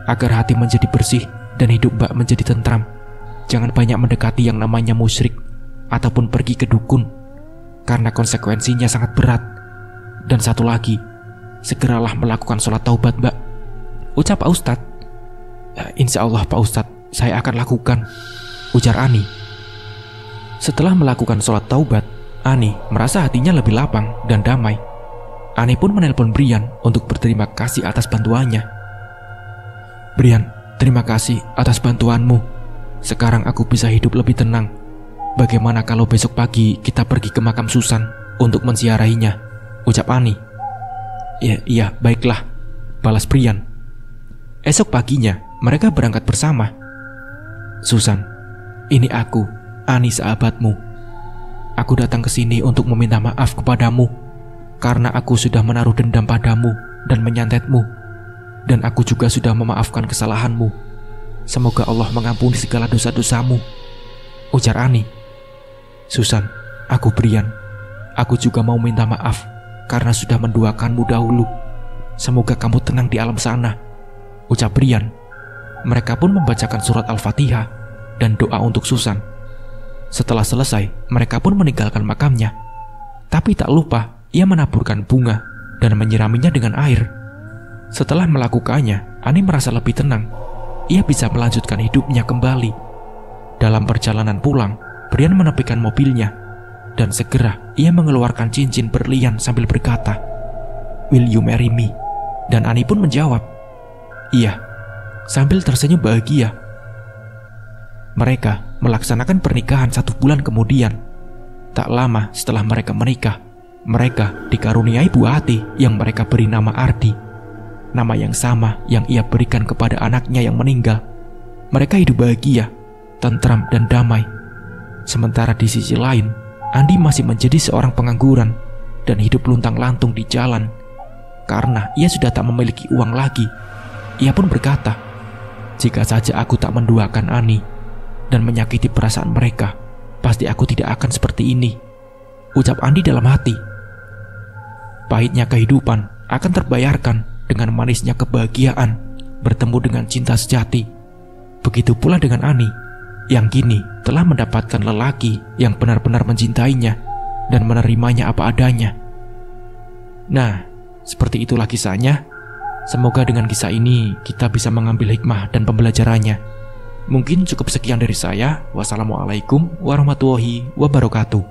S1: agar hati menjadi bersih dan hidup Mbak menjadi tentram. Jangan banyak mendekati yang namanya musyrik ataupun pergi ke dukun, karena konsekuensinya sangat berat. Dan satu lagi, segeralah melakukan sholat taubat, Mbak, ucap Pak Ustadz. Insya Allah Pak Ustadz, saya akan lakukan, ujar Ani. Setelah melakukan sholat taubat, Ani merasa hatinya lebih lapang dan damai. Ani pun menelpon Brian untuk berterima kasih atas bantuannya. Brian, terima kasih atas bantuanmu. Sekarang aku bisa hidup lebih tenang. Bagaimana kalau besok pagi kita pergi ke makam Susan untuk menziarahinya, ucap Ani. Iya, baiklah, balas Brian. Esok paginya mereka berangkat bersama. Susan, ini aku, Ani sahabatmu. Aku datang ke sini untuk meminta maaf kepadamu karena aku sudah menaruh dendam padamu dan menyantetmu. Dan aku juga sudah memaafkan kesalahanmu. Semoga Allah mengampuni segala dosa-dosamu, ujar Ani. Susan, aku Brian. Aku juga mau minta maaf karena sudah menduakanmu dahulu. Semoga kamu tenang di alam sana, ucap Brian. Mereka pun membacakan surat Al-Fatihah dan doa untuk Susan. Setelah selesai, mereka pun meninggalkan makamnya. Tapi tak lupa, ia menaburkan bunga dan menyiraminya dengan air. Setelah melakukannya, Ani merasa lebih tenang. Ia bisa melanjutkan hidupnya kembali. Dalam perjalanan pulang, Brian menepikan mobilnya dan segera ia mengeluarkan cincin berlian sambil berkata, "Will you marry me?" Dan Ani pun menjawab, "Iya," sambil tersenyum bahagia. Mereka melaksanakan pernikahan 1 bulan kemudian. Tak lama setelah mereka menikah, mereka dikaruniai buah hati yang mereka beri nama Ardi. Nama yang sama yang ia berikan kepada anaknya yang meninggal. Mereka hidup bahagia, tentram dan damai. Sementara di sisi lain, Andi masih menjadi seorang pengangguran dan hidup luntang-lantung di jalan karena ia sudah tak memiliki uang lagi. Ia pun berkata, "Jika saja aku tak menduakan Ani dan menyakiti perasaan mereka, pasti aku tidak akan seperti ini," ucap Andi dalam hati. Pahitnya kehidupan akan terbayarkan dengan manisnya kebahagiaan bertemu dengan cinta sejati. Begitu pula dengan Ani yang kini telah mendapatkan lelaki yang benar-benar mencintainya dan menerimanya apa adanya. Nah, seperti itulah kisahnya. Semoga dengan kisah ini kita bisa mengambil hikmah dan pembelajarannya. Mungkin cukup sekian dari saya. Wassalamualaikum warahmatullahi wabarakatuh.